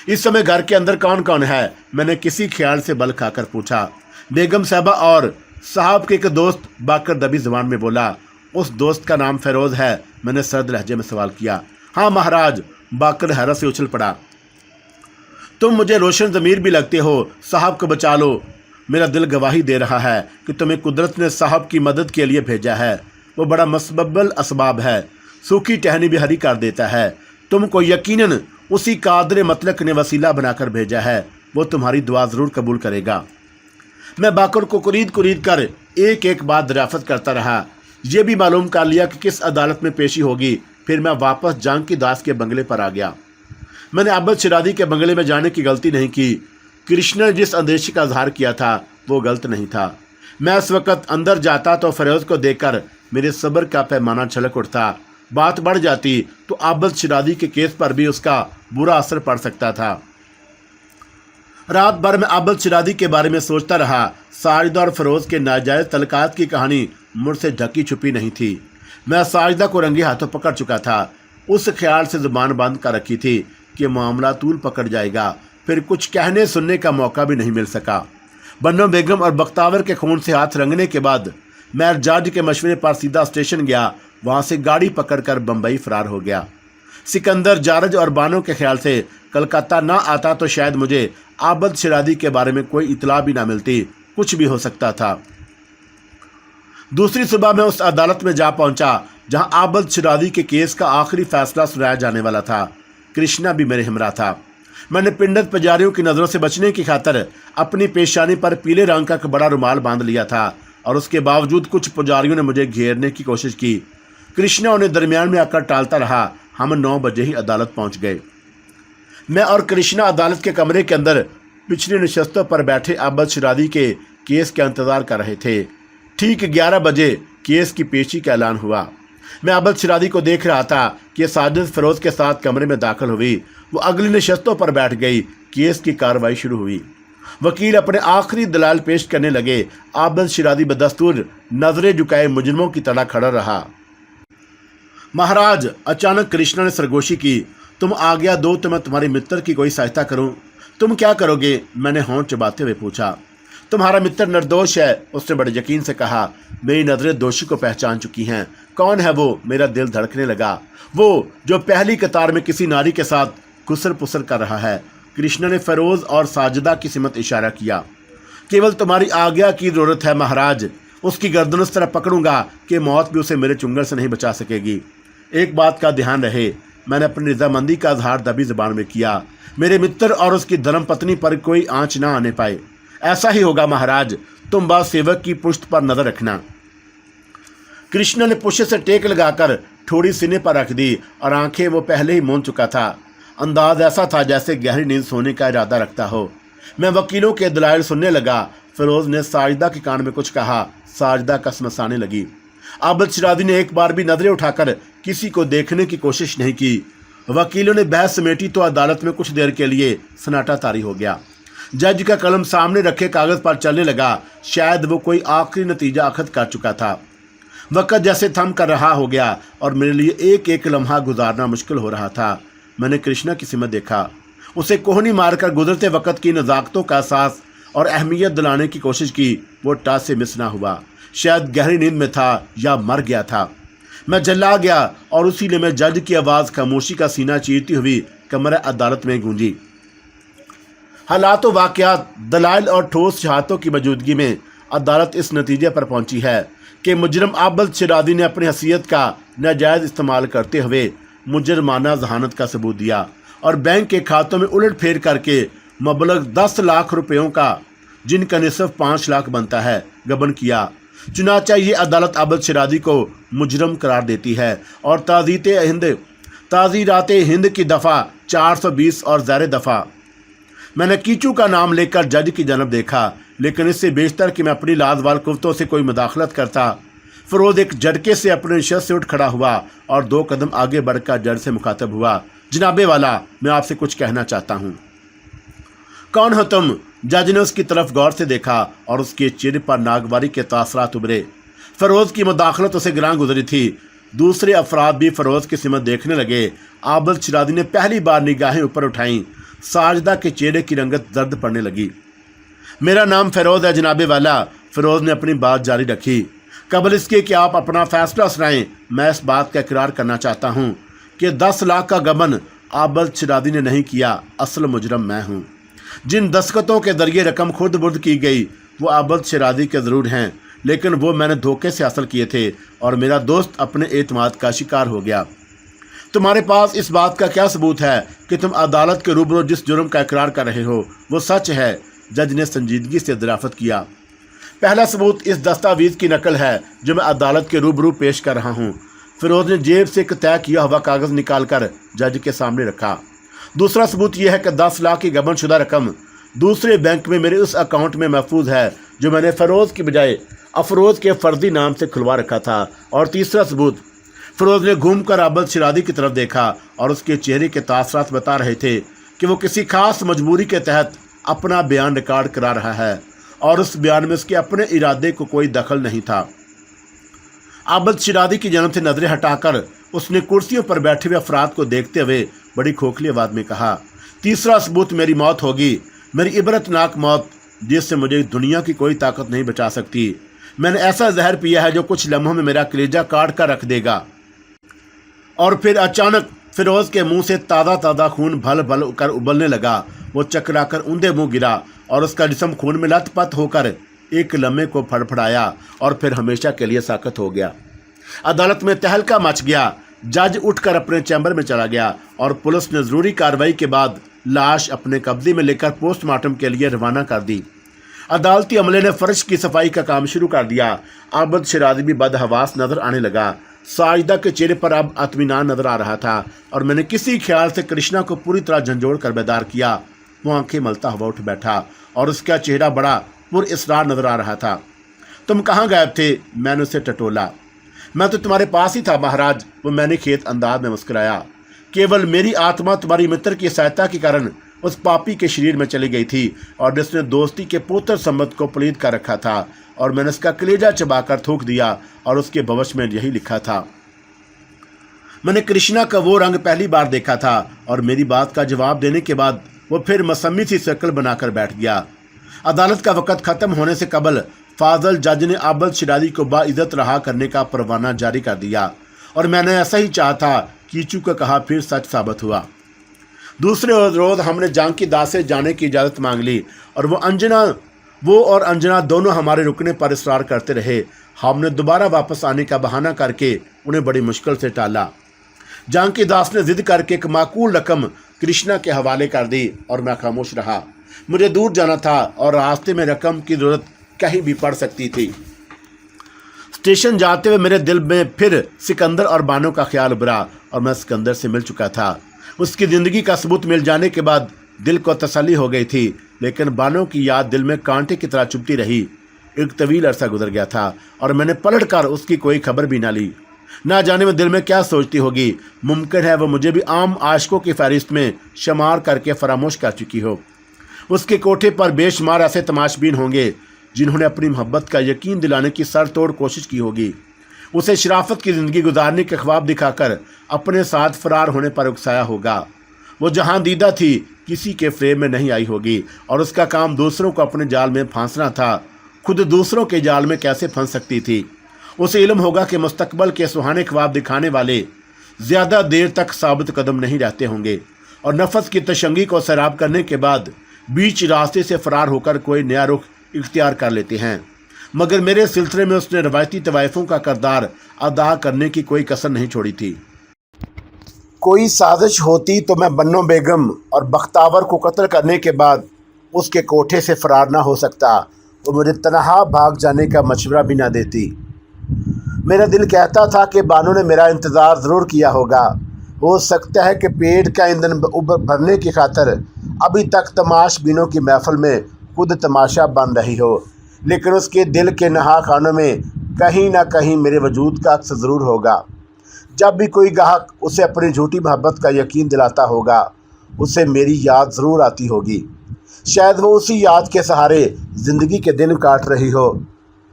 इस समय घर के अंदर कौन कौन है? मैंने किसी ख्याल से बल खाकर पूछा। बेगम साहबा और साहब के एक दोस्त, बाकर दबी जुबान में बोला। उस दोस्त का नाम फ़िरोज़ है, मैंने सर्द लहजे में सवाल किया। हाँ महाराज। बाकर हैरत से उछल पड़ा। तुम मुझे रोशन ज़मीर भी लगते हो, साहब को बचा लो। मेरा दिल गवाही दे रहा है कि तुम्हें कुदरत ने साहब की मदद के लिए भेजा है। वो बड़ा मसबबल असबाब है, सूखी टहनी भी हरी कर देता है। तुमको यकीनन उसी कादर मतलक ने वसीला बनाकर भेजा है, वो तुम्हारी दुआ ज़रूर कबूल करेगा। मैं बाकर को कुरीद कर एक एक बात दरियाफ़त करता रहा। ये भी मालूम कर लिया कि किस अदालत में पेशी होगी। फिर मैं वापस जानकी दास के बंगले पर आ गया। मैंने आबद शिरादी के बंगले में जाने की गलती नहीं की। कृष्णा ने जिस अंदेशे का इजहार किया था वो गलत नहीं था। मैं इस वक्त अंदर जाता तो फ़िरोज़ को देखकर मेरे सब्र का पैमाना छलक उठता। बात बढ़ जाती तो आबद शिरादी के केस पर भी उसका बुरा असर पड़ सकता था। रात भर मैं आबद शिरादी के बारे में सोचता रहा। साजिदा और फरोज के नाजायज तलकात की कहानी मुझसे ढकी छुपी नहीं थी। मैं साजिदा को रंगे हाथों पकड़ चुका था। उस ख्याल से जुबान बंद कर रखी थी कि मामला तूल पकड़ जाएगा। फिर कुछ कहने सुनने का मौका भी नहीं मिल सका। बन्नो बेगम और बख्तावर के खून से हाथ रंगने के बाद मैं जज के मशवरे पर सीधा स्टेशन गया। वहाँ से गाड़ी पकड़कर बम्बई फरार हो गया। सिकंदर, जारज और बानो के ख्याल से कलकत्ता ना आता तो शायद मुझे आबद शिरादी के बारे में कोई इतला भी ना मिलती। कुछ भी हो सकता था। दूसरी सुबह मैं उस अदालत में जा पहुंचा जहां आबद शिरादी के केस का आखिरी फैसला सुनाया जाने वाला था। कृष्णा भी मेरे हमरा था। मैंने पिंडत पुजारियों की नज़रों से बचने की खातिर अपनी पेशानी पर पीले रंग का एक बड़ा रुमाल बांध लिया था और उसके बावजूद कुछ पुजारियों ने मुझे घेरने की कोशिश की। कृष्णा उन्हें दरमियान में आकर टालता रहा। हम 9 बजे ही अदालत पहुंच गए। मैं और कृष्णा अदालत के कमरे के अंदर पिछली नशस्तों पर बैठे आबद शिरादी के केस का इंतज़ार कर रहे थे। ठीक 11 बजे केस की पेशी का ऐलान हुआ। मैं आबद शिरादी को देख रहा था कि साजिद फरोज के साथ कमरे में दाखिल हुई। वो अगली नशस्तों पर बैठ गई। केस की कार्रवाई शुरू हुई। वकील अपने आखिरी दलाल पेश करने लगे। आबद शिरादी बदस्तूर नजरें झुकाए मुजरिमों की तरह खड़ा रहा। महाराज, अचानक कृष्णा ने सरगोशी की। तुम आज्ञा दो तो मैं तुम्हारे मित्र की कोई सहायता करूं। तुम क्या करोगे? मैंने होंठ चबाते हुए पूछा। तुम्हारा मित्र निर्दोष है, उसने बड़े यकीन से कहा। मेरी नजरें दोषी को पहचान चुकी हैं। कौन है वो? मेरा दिल धड़कने लगा। वो जो पहली कतार में किसी नारी के साथ गुसर पुसर कर रहा है। कृष्णा ने फरोज और साजिदा की सिमत इशारा किया। केवल तुम्हारी आज्ञा की जरूरत है महाराज। उसकी गर्दन उस तरह पकड़ूंगा कि मौत भी उसे मेरे चुंगल से नहीं बचा सकेगी। एक बात का ध्यान रहे, मैंने अपनी रजामंदी का इजहार दबी जुबान में किया। मेरे मित्र और उसकी धर्मपत्नी पर कोई आंच ना आने पाए। ऐसा ही होगा महाराज। तुम बात सेवक की पुश्त पर नजर रखना। कृष्णा ने पुष्य से टेक लगाकर ठोड़ी सीने पर रख दी और आंखें वो पहले ही मूंद चुका था। अंदाज ऐसा था जैसे गहरी नींद सोने का इरादा रखता हो। मैं वकीलों के दलाइल सुनने लगा। फिरोज ने साजिदा के कान में कुछ कहा। साजिदा कसमसाने लगी। आबद शिरादी ने एक बार भी नजरें उठाकर किसी को देखने की कोशिश नहीं की। वकीलों ने बहस समेटी तो अदालत में कुछ देर के लिए सन्नाटा तारी हो गया। जज का कलम सामने रखे कागज पर चलने लगा। शायद वो कोई आखिरी नतीजा अखद कर चुका था। वक्त जैसे थम कर रहा हो गया और मेरे लिए एक एक लम्हा गुजारना मुश्किल हो रहा था। मैंने कृष्णा की सिमत देखा। उसे कोहनी मारकर गुजरते वक्त की नज़ाकतों का एहसास और अहमियत दिलाने की कोशिश की। वो टास से मिस ना हुआ। शायद गहरी नींद में था या मर गया था। मैं जल्ला गया और उसी लिए मैं जज की आवाज़ खामोशी का सीना चीरती हुई कमरा अदालत में गूंजी। हालात व वाक़यात, दलाइल और ठोस शहादतों की मौजूदगी में अदालत इस नतीजे पर पहुंची है कि मुजरिम आबद शिरादी ने अपनी हैसियत का नाजायज़ इस्तेमाल करते हुए मुजरमाना जहानत का सबूत दिया और बैंक के खातों में उलट फेर करके मबलग 10 लाख रुपयों का, जिनका निसफ 5 लाख बनता है, गबन किया। चुनाचा ये अदालत आबद शिरादी को मुजरम करार देती है और ताज़ीरात हिंद की दफ़ा 420 और ज़ैर दफ़ा। मैंने कीचू का नाम लेकर जज की जानब देखा, लेकिन इससे बेशतर कि मैं अपनी लाजवाल कुफ्तों से कोई मुदाखलत करता। फरोज एक झटके से अपने नशस्त से उठ खड़ा हुआ और 2 कदम आगे बढ़कर जज से मुखातब हुआ। जनाबे वाला, मैं आपसे कुछ कहना चाहता हूँ। कौन हो तुम? जज ने उसकी तरफ गौर से देखा और उसके चेहरे पर नागवारी के तासरात उभरे। फरोज की मुदाखलत उसे गिरां गुजरी थी। दूसरे अफराद भी फरोज की सिमत देखने लगे। आबद शिरादी ने पहली बार निगाहें ऊपर उठाईं। साजिदा के चेहरे की रंगत दर्द पड़ने लगी। मेरा नाम फरोज है जनाबे वाला। फिरोज ने अपनी बात जारी रखी। कबल इसके कि आप अपना फैसला सुनाएं, मैं इस बात का इकरार करना चाहता हूं कि 10 लाख का गबन आबद शिरादी ने नहीं किया। असल मुजरम मैं हूं। जिन दस्तखतों के जरिए रकम खुर्द बुर्द की गई वो आबद शिरादी के ज़रूर हैं, लेकिन वो मैंने धोखे से हासिल किए थे और मेरा दोस्त अपने एतमाद का शिकार हो गया। तुम्हारे पास इस बात का क्या सबूत है कि तुम अदालत के रूबरू जिस जुर्म का इकरार कर रहे हो वो सच है? जज ने संजीदगी से दराफत किया। पहला सबूत इस दस्तावेज की नकल है जो मैं अदालत के रूबरू पेश कर रहा हूँ। फिरोज ने जेब से एक तय किया हुआ कागज़ निकालकर जज के सामने रखा। दूसरा सबूत यह है कि 10 लाख की गबनशुदा रकम दूसरे बैंक में मेरे उस अकाउंट में महफूज है जो मैंने फरोज की बजाय अफरोज के फर्जी नाम से खुलवा रखा था। और तीसरा सबूत, फिरोज ने घूमकर आबद शिरादी की तरफ देखा और उसके चेहरे के तासरात बता रहे थे कि वो किसी खास मजबूरी के तहत अपना बयान रिकॉर्ड करा रहा है और उस बयान में उसके अपने इरादे को कोई दखल नहीं था। आबद शिरादी की जन्म से नजरें हटाकर उसने कुर्सियों पर बैठे हुए अफराद को देखते हुए बड़ी खोखली आवाज में कहा, तीसरा सबूत मेरी मौत होगी, मेरी इबरतनाक मौत, जिससे मुझे दुनिया की कोई ताकत नहीं बचा सकती। मैंने ऐसा जहर पिया है जो कुछ लम्हों में मेरा कलेजा काट कर रख देगा। और फिर अचानक फिरोज के मुंह से ताज़ा ताज़ा खून भल भल कर उबलने लगा। वो चकराकर ऊंधे मुंह गिरा और उसका जिस्म खून में लथपथ होकर एक लम्हे को फड़फड़ाया और फिर हमेशा के लिए साकत हो गया। अदालत में तहलका मच गया। जज उठकर अपने चैम्बर में चला गया और पुलिस ने जरूरी कार्रवाई के बाद लाश अपने कब्जे में लेकर पोस्टमार्टम के लिए रवाना कर दी। अदालती अमले ने फर्श की सफाई का काम शुरू कर दिया। आबद शिरादी भी बदहवास नजर आने लगा। साजिदा के चेहरे पर अब इत्मीनान नजर आ रहा था और मैंने किसी ख्याल से कृष्णा को पूरी तरह झंझोड़ कर बेदार किया। वो आंखें मलता हुआ उठ बैठा और उसका चेहरा बड़ा पुरइसरार नजर आ रहा था। तुम कहाँ गायब थे? मैंने उसे टटोला। मैं तो तुम्हारे पास ही था महाराज, वो मैंने खेत अंदाज में मुस्कुराया। केवल मेरी आत्मा तुम्हारी मित्र की सहायता के कारण उस पापी के शरीर में चली गई थी और जिसने दोस्ती के पुत्र संबंध को पलीद कर रखा था, और मैंने उसका कलेजा चबाकर थूक दिया और उसके भविष्य में यही लिखा था। मैंने कृष्णा का वो रंग पहली बार देखा था और मेरी बात का जवाब देने के बाद वो फिर मसम्मी सी शक्ल बनाकर बैठ गया। अदालत का वक़्त ख़त्म होने से कबल फाजल जज ने आबद शिरादी को बाइज्जत रहा करने का परवाना जारी कर दिया और मैंने ऐसा ही चाहा था। कीचू का कहा फिर सच साबित हुआ। दूसरे रोज़ हमने जानकी दास से जाने की इजाज़त मांग ली और वो और अंजना दोनों हमारे रुकने पर इसरार करते रहे। हमने दोबारा वापस आने का बहाना करके उन्हें बड़ी मुश्किल से टाला। जानकी दास ने जिद करके एक माकूल रकम कृष्णा के हवाले कर दी और मैं खामोश रहा। मुझे दूर जाना था और रास्ते में रकम की ज़रूरत कहीं भी पड़ सकती थी। स्टेशन जाते हुए मेरे दिल में फिर सिकंदर और बानो का ख्याल उभरा और मैं सिकंदर से मिल चुका था। उसकी ज़िंदगी का सबूत मिल जाने के बाद दिल को तसल्ली हो गई थी, लेकिन बानो की याद दिल में कांटे की तरह चुभती रही। एक तवील अरसा गुजर गया था और मैंने पलट कर उसकी कोई खबर भी ना ली। ना जाने में दिल में क्या सोचती होगी। मुमकिन है वो मुझे भी आम आशिकों की फहरिस्त में शुमार करके फरामोश कर चुकी हो। उसके कोठे पर बेशुमार ऐसे तमाशबीन होंगे जिन्होंने अपनी मोहब्बत का यकीन दिलाने की सर तोड़ कोशिश की होगी। उसे शराफत की ज़िंदगी गुजारने के ख्वाब दिखाकर अपने साथ फरार होने पर उकसाया होगा। वो जहां दीदा थी किसी के फ्रेम में नहीं आई होगी और उसका काम दूसरों को अपने जाल में फांसना था। खुद दूसरों के जाल में कैसे फंस सकती थी। उसे इल्म होगा कि मुस्तकबल के सुहाने ख्वाब दिखाने वाले ज़्यादा देर तक साबित कदम नहीं रहते होंगे और नफस की तशंगी को सैराब करने के बाद बीच रास्ते से फरार होकर कोई नया रुख इख्तियार कर लेते हैं। मगर मेरे सिलसिले में उसने रवायती तवाइफों का किरदार अदा करने की कोई कसर नहीं छोड़ी थी। कोई साजिश होती तो मैं बन्नो बेगम और बख्तावर को कत्ल करने के बाद उसके कोठे से फरार ना हो सकता। वो मुझे तनहा भाग जाने का मशवरा भी ना देती। मेरा दिल कहता था कि बानो ने मेरा इंतज़ार ज़रूर किया होगा। हो सकता है कि पेट का ईंधन भरने की खातर अभी तक तमाशबीनों की महफिल में खुद तमाशा बन रही हो, लेकिन उसके दिल के नहा खानों में कहीं ना कहीं मेरे वजूद का अक्स ज़रूर होगा। जब भी कोई गाहक उसे अपनी झूठी मोहब्बत का यकीन दिलाता होगा, उसे मेरी याद ज़रूर आती होगी। शायद वो उसी याद के सहारे ज़िंदगी के दिन काट रही हो।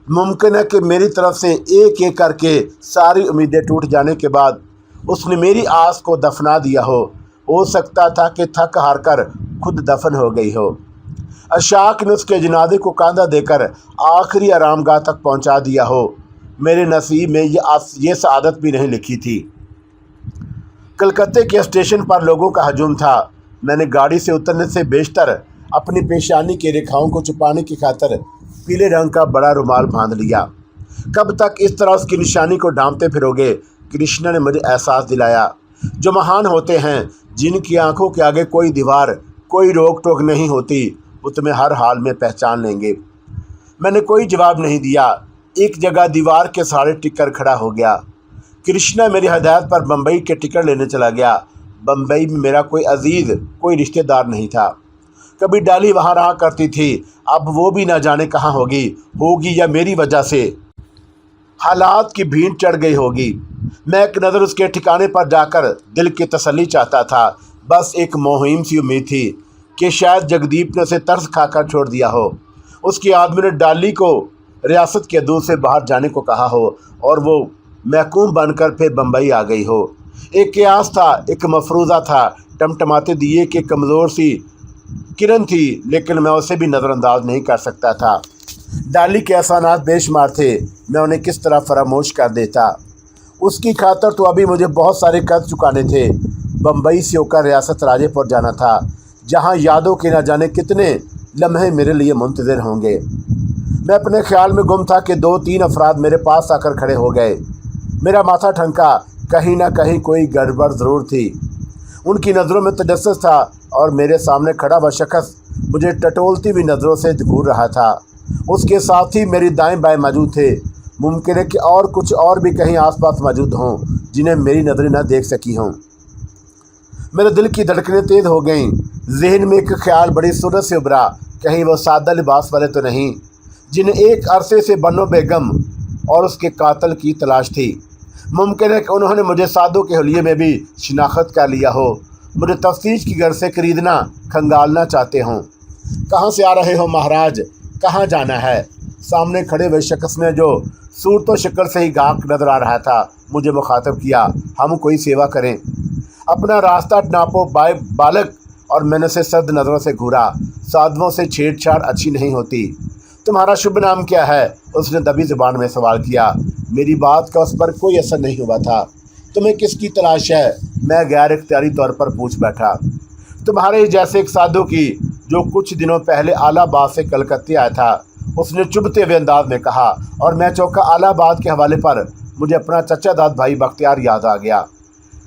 मुमकिन है कि मेरी तरफ से एक एक करके सारी उम्मीदें टूट जाने के बाद उसने मेरी आस को दफना दिया हो सकता था कि थक हार कर खुद दफन हो गई हो। अशाक ने उसके जनाजे को कांधा देकर आखिरी आरामगाह तक पहुंचा दिया हो। मेरे नसीब में ये सआदत भी नहीं लिखी थी। कलकत्ते के स्टेशन पर लोगों का हजूम था। मैंने गाड़ी से उतरने से बेशतर अपनी पेशानी के रेखाओं को छुपाने की खातिर पीले रंग का बड़ा रुमाल बांध लिया। कब तक इस तरह उसकी निशानी को ढांपते फिरोगे? कृष्णा ने मुझे एहसास दिलाया। जो महान होते हैं, जिनकी आंखों के आगे कोई दीवार, कोई रोक टोक नहीं होती, वो तुम्हें हर हाल में पहचान लेंगे। मैंने कोई जवाब नहीं दिया। एक जगह दीवार के सहारे टिक कर खड़ा हो गया। कृष्णा मेरी हदायत पर बम्बई के टिकट लेने चला गया। बम्बई में मेरा कोई अजीज़, कोई रिश्तेदार नहीं था। कभी डाली वहाँ रहा करती थी, अब वो भी ना जाने कहाँ होगी या मेरी वजह से हालात की भीड़ चढ़ गई होगी। मैं एक नज़र उसके ठिकाने पर जाकर दिल की तसल्ली चाहता था। बस एक मुहिम सी उम्मीद थी कि शायद जगदीप ने उसे तरस खाकर छोड़ दिया हो, उसके आदमी ने डाली को रियासत के दूर से बाहर जाने को कहा हो और वो महकूम बनकर फिर बम्बई आ गई हो। एक कयास था, एक मफरूज़ा था, टमटमाते दिए कि कमज़ोर सी किरण थी, लेकिन मैं उसे भी नज़रअंदाज नहीं कर सकता था। डाली के एहसानात बेशुमार थे, मैं उन्हें किस तरह फरामोश कर देता। उसकी खातर तो अभी मुझे बहुत सारे कर्ज चुकाने थे। बम्बई से होकर रियासत राजेपुर जाना था, जहाँ यादों के न जाने कितने लम्हे मेरे लिए मुंतज़िर होंगे। मैं अपने ख्याल में गुम था कि 2-3 अफराद मेरे पास आकर खड़े हो गए। मेरा माथा ठनका, कहीं ना कहीं कोई गड़बड़ ज़रूर थी। उनकी नज़रों में तजस्सुस था और मेरे सामने खड़ा वह शख्स मुझे टटोलती हुई नज़रों से घूर रहा था। उसके साथ ही मेरी दाएं बाएं मौजूद थे। मुमकिन है कि और कुछ और भी कहीं आसपास मौजूद हों जिन्हें मेरी नज़रें न देख सकी हों। मेरे दिल की धड़कनें तेज़ हो गईं। जहन में एक ख्याल बड़ी सूरत से उभरा, कहीं वो सादा लिबास वाले तो नहीं जिन्हें एक अरसे से बनो बेगम और उसके कातल की तलाश थी। मुमकिन है कि उन्होंने मुझे सादों के हुलिये में भी शिनाख्त कर लिया हो, मुझे तफ्तीश की गर्ज से खरीदना खंगालना चाहते हों। कहाँ से आ रहे हो महाराज, कहाँ जाना है? सामने खड़े हुए शख्स ने, जो सूरत व शक्ल से ही गाक नजर आ रहा था, मुझे मुखातब किया। हम कोई सेवा करें, अपना रास्ता नापो बालक। और मैंने उसे सर्द नज़रों से घूरा। साधुओं से छेड़छाड़ अच्छी नहीं होती। तुम्हारा शुभ नाम क्या है? उसने दबी ज़ुबान में सवाल किया। मेरी बात का उस पर कोई असर नहीं हुआ था। तुम्हें किसकी तलाश है? मैं गैर इख्तियारी तौर पर पूछ बैठा। तुम्हारे ही जैसे एक साधु की, जो कुछ दिनों पहले आलाबाद से कलकत्ते आया था, उसने चुभते हुए अंदाज में कहा। और मैं चौंका। आलाबाद के हवाले पर मुझे अपना चचा दाद भाई बख्तियार याद आ गया,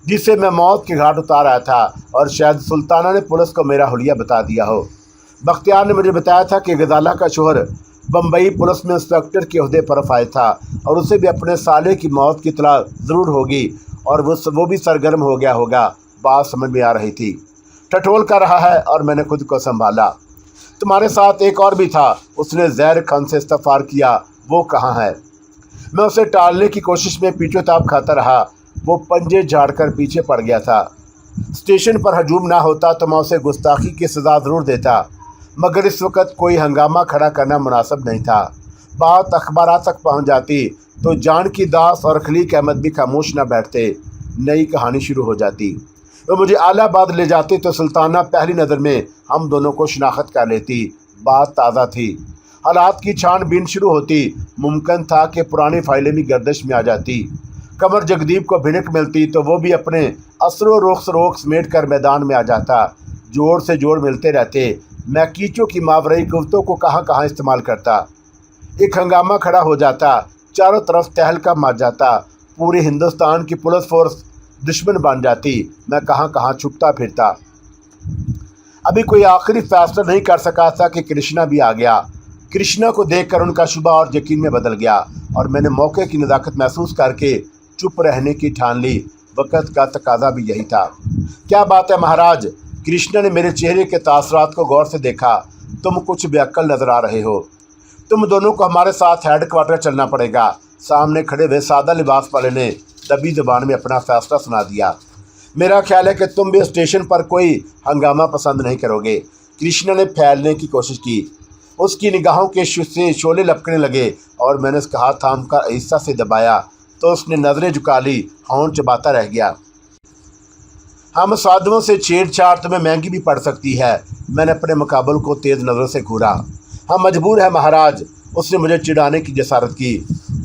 जिसे मैं मौत के घाट उतार आया था, और शायद सुल्ताना ने पुलिस को मेरा हुलिया बता दिया हो। बख्तियार ने मुझे बताया था कि गजाला का शोहर बम्बई पुलिस में इंस्पेक्टर के ओहदे पर फायज था और उसे भी अपने साले की मौत की इत्तला ज़रूर होगी और वो भी सरगर्म हो गया होगा। बात समझ में आ रही थी। ठठोल कर रहा है और मैंने खुद को संभाला। तुम्हारे साथ एक और भी था, उसने ज़हर खान से इस्तफार किया। वो कहाँ है? मैं उसे टालने की कोशिश में पीछे-ताप खाता रहा। वो पंजे झाड़कर पीछे पड़ गया था। स्टेशन पर हजूम ना होता तो मैं उसे गुस्ताखी की सज़ा ज़रूर देता, मगर इस वक्त कोई हंगामा खड़ा करना मुनासिब नहीं था। बात अखबारात तक पहुंच जाती तो जान की दास और खलीक अहमद भी खामोश न बैठते। नई कहानी शुरू हो जाती। वो मुझे आलाबाद ले जाते तो सुल्ताना पहली नज़र में हम दोनों को शनाख्त कर लेती। बात ताज़ा थी। हालात की छानबीन शुरू होती। मुमकिन था कि पुरानी फाइलें भी गर्दिश में आ जाती। कमर जगदीप को भिनक मिलती तो वो भी अपने असरो रोक समेट कर मैदान में आ जाता। जोड़ से जोड़ मिलते रहते। मैं कीचों की मावरई कुव्वतों को कहाँ कहाँ इस्तेमाल करता। एक हंगामा खड़ा हो जाता। चारों तरफ तहलका मच जाता। पूरे हिंदुस्तान की पुलिस फोर्स दुश्मन बन जाती। मैं कहाँ कहाँ छुपता फिरता। अभी कोई आखिरी फैसला नहीं कर सका था कि कृष्णा भी आ गया। कृष्णा को देखकर उनका शुबा और यकीन में बदल गया और मैंने मौके की नज़ाकत महसूस करके चुप रहने की ठान ली। वक़्त का तकाजा भी यही था। क्या बात है महाराज? कृष्णा ने मेरे चेहरे के तासरात को गौर से देखा। तुम कुछ बेअक्ल नज़र आ रहे हो। तुम दोनों को हमारे साथ हेडक्वार्टर चलना पड़ेगा। सामने खड़े हुए सादा लिबास वाले ने दबी ज़बान में अपना फैसला सुना दिया। मेरा ख्याल है कि तुम भी स्टेशन पर कोई हंगामा पसंद नहीं करोगे। कृष्णा ने फैलने की कोशिश की। उसकी निगाहों के से शोले लपकने लगे और मैंने उसका हाथ थाम कर आहिस्ता से दबाया तो उसने नज़रें झुका ली, होंठ चबाता रह गया। हम साधुओं से छेड़छाड़ तुम्हें महंगी भी पड़ सकती है। मैंने अपने मुकाबल को तेज़ नज़रों से घूरा। हम मजबूर है महाराज। उसने मुझे चिढ़ाने की जसारत की।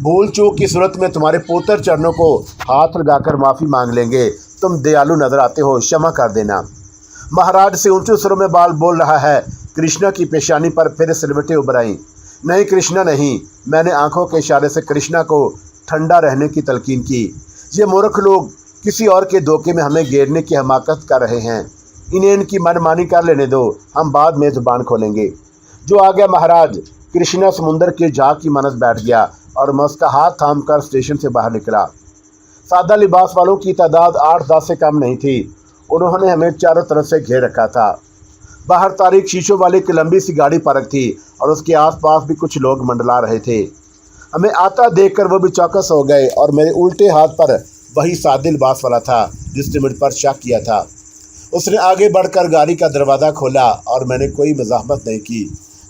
भूल चूक की सूरत में तुम्हारे पोतर चरणों को हाथ लगाकर माफ़ी मांग लेंगे। तुम दयालु नज़र आते हो, क्षमा कर देना। महाराज से ऊंचे सुरों में बाल बोल रहा है। कृष्णा की पेशानी पर फिर सिलवटें उभर आईं। नहीं कृष्णा नहीं। मैंने आंखों के इशारे से कृष्णा को ठंडा रहने की तलकीन की। ये मूर्ख लोग किसी और के धोखे में हमें घेरने की हमाकत कर रहे हैं। इन्हें इनकी मनमानी कर लेने दो, हम बाद में ज़ुबान खोलेंगे। जो आ गया महाराज। कृष्णा समुंदर के झाग की मानस बैठ गया और मैं उसका हाथ थाम कर स्टेशन से बाहर निकला। सादा लिबास वालों की तादाद 8-10 से कम नहीं थी। उन्होंने हमें चारों तरफ से घेर रखा था। बाहर तारीख शीशों वाली एक लंबी सी गाड़ी पार्क थी और उसके आसपास भी कुछ लोग मंडला रहे थे। हमें आता देखकर वो भी चौकस हो गए और मेरे उल्टे हाथ पर वही सादिल बास वाला था जिसने मुझ पर शक किया था। उसने आगे बढ़कर गाड़ी का दरवाज़ा खोला और मैंने कोई मज़ाहमत नहीं की।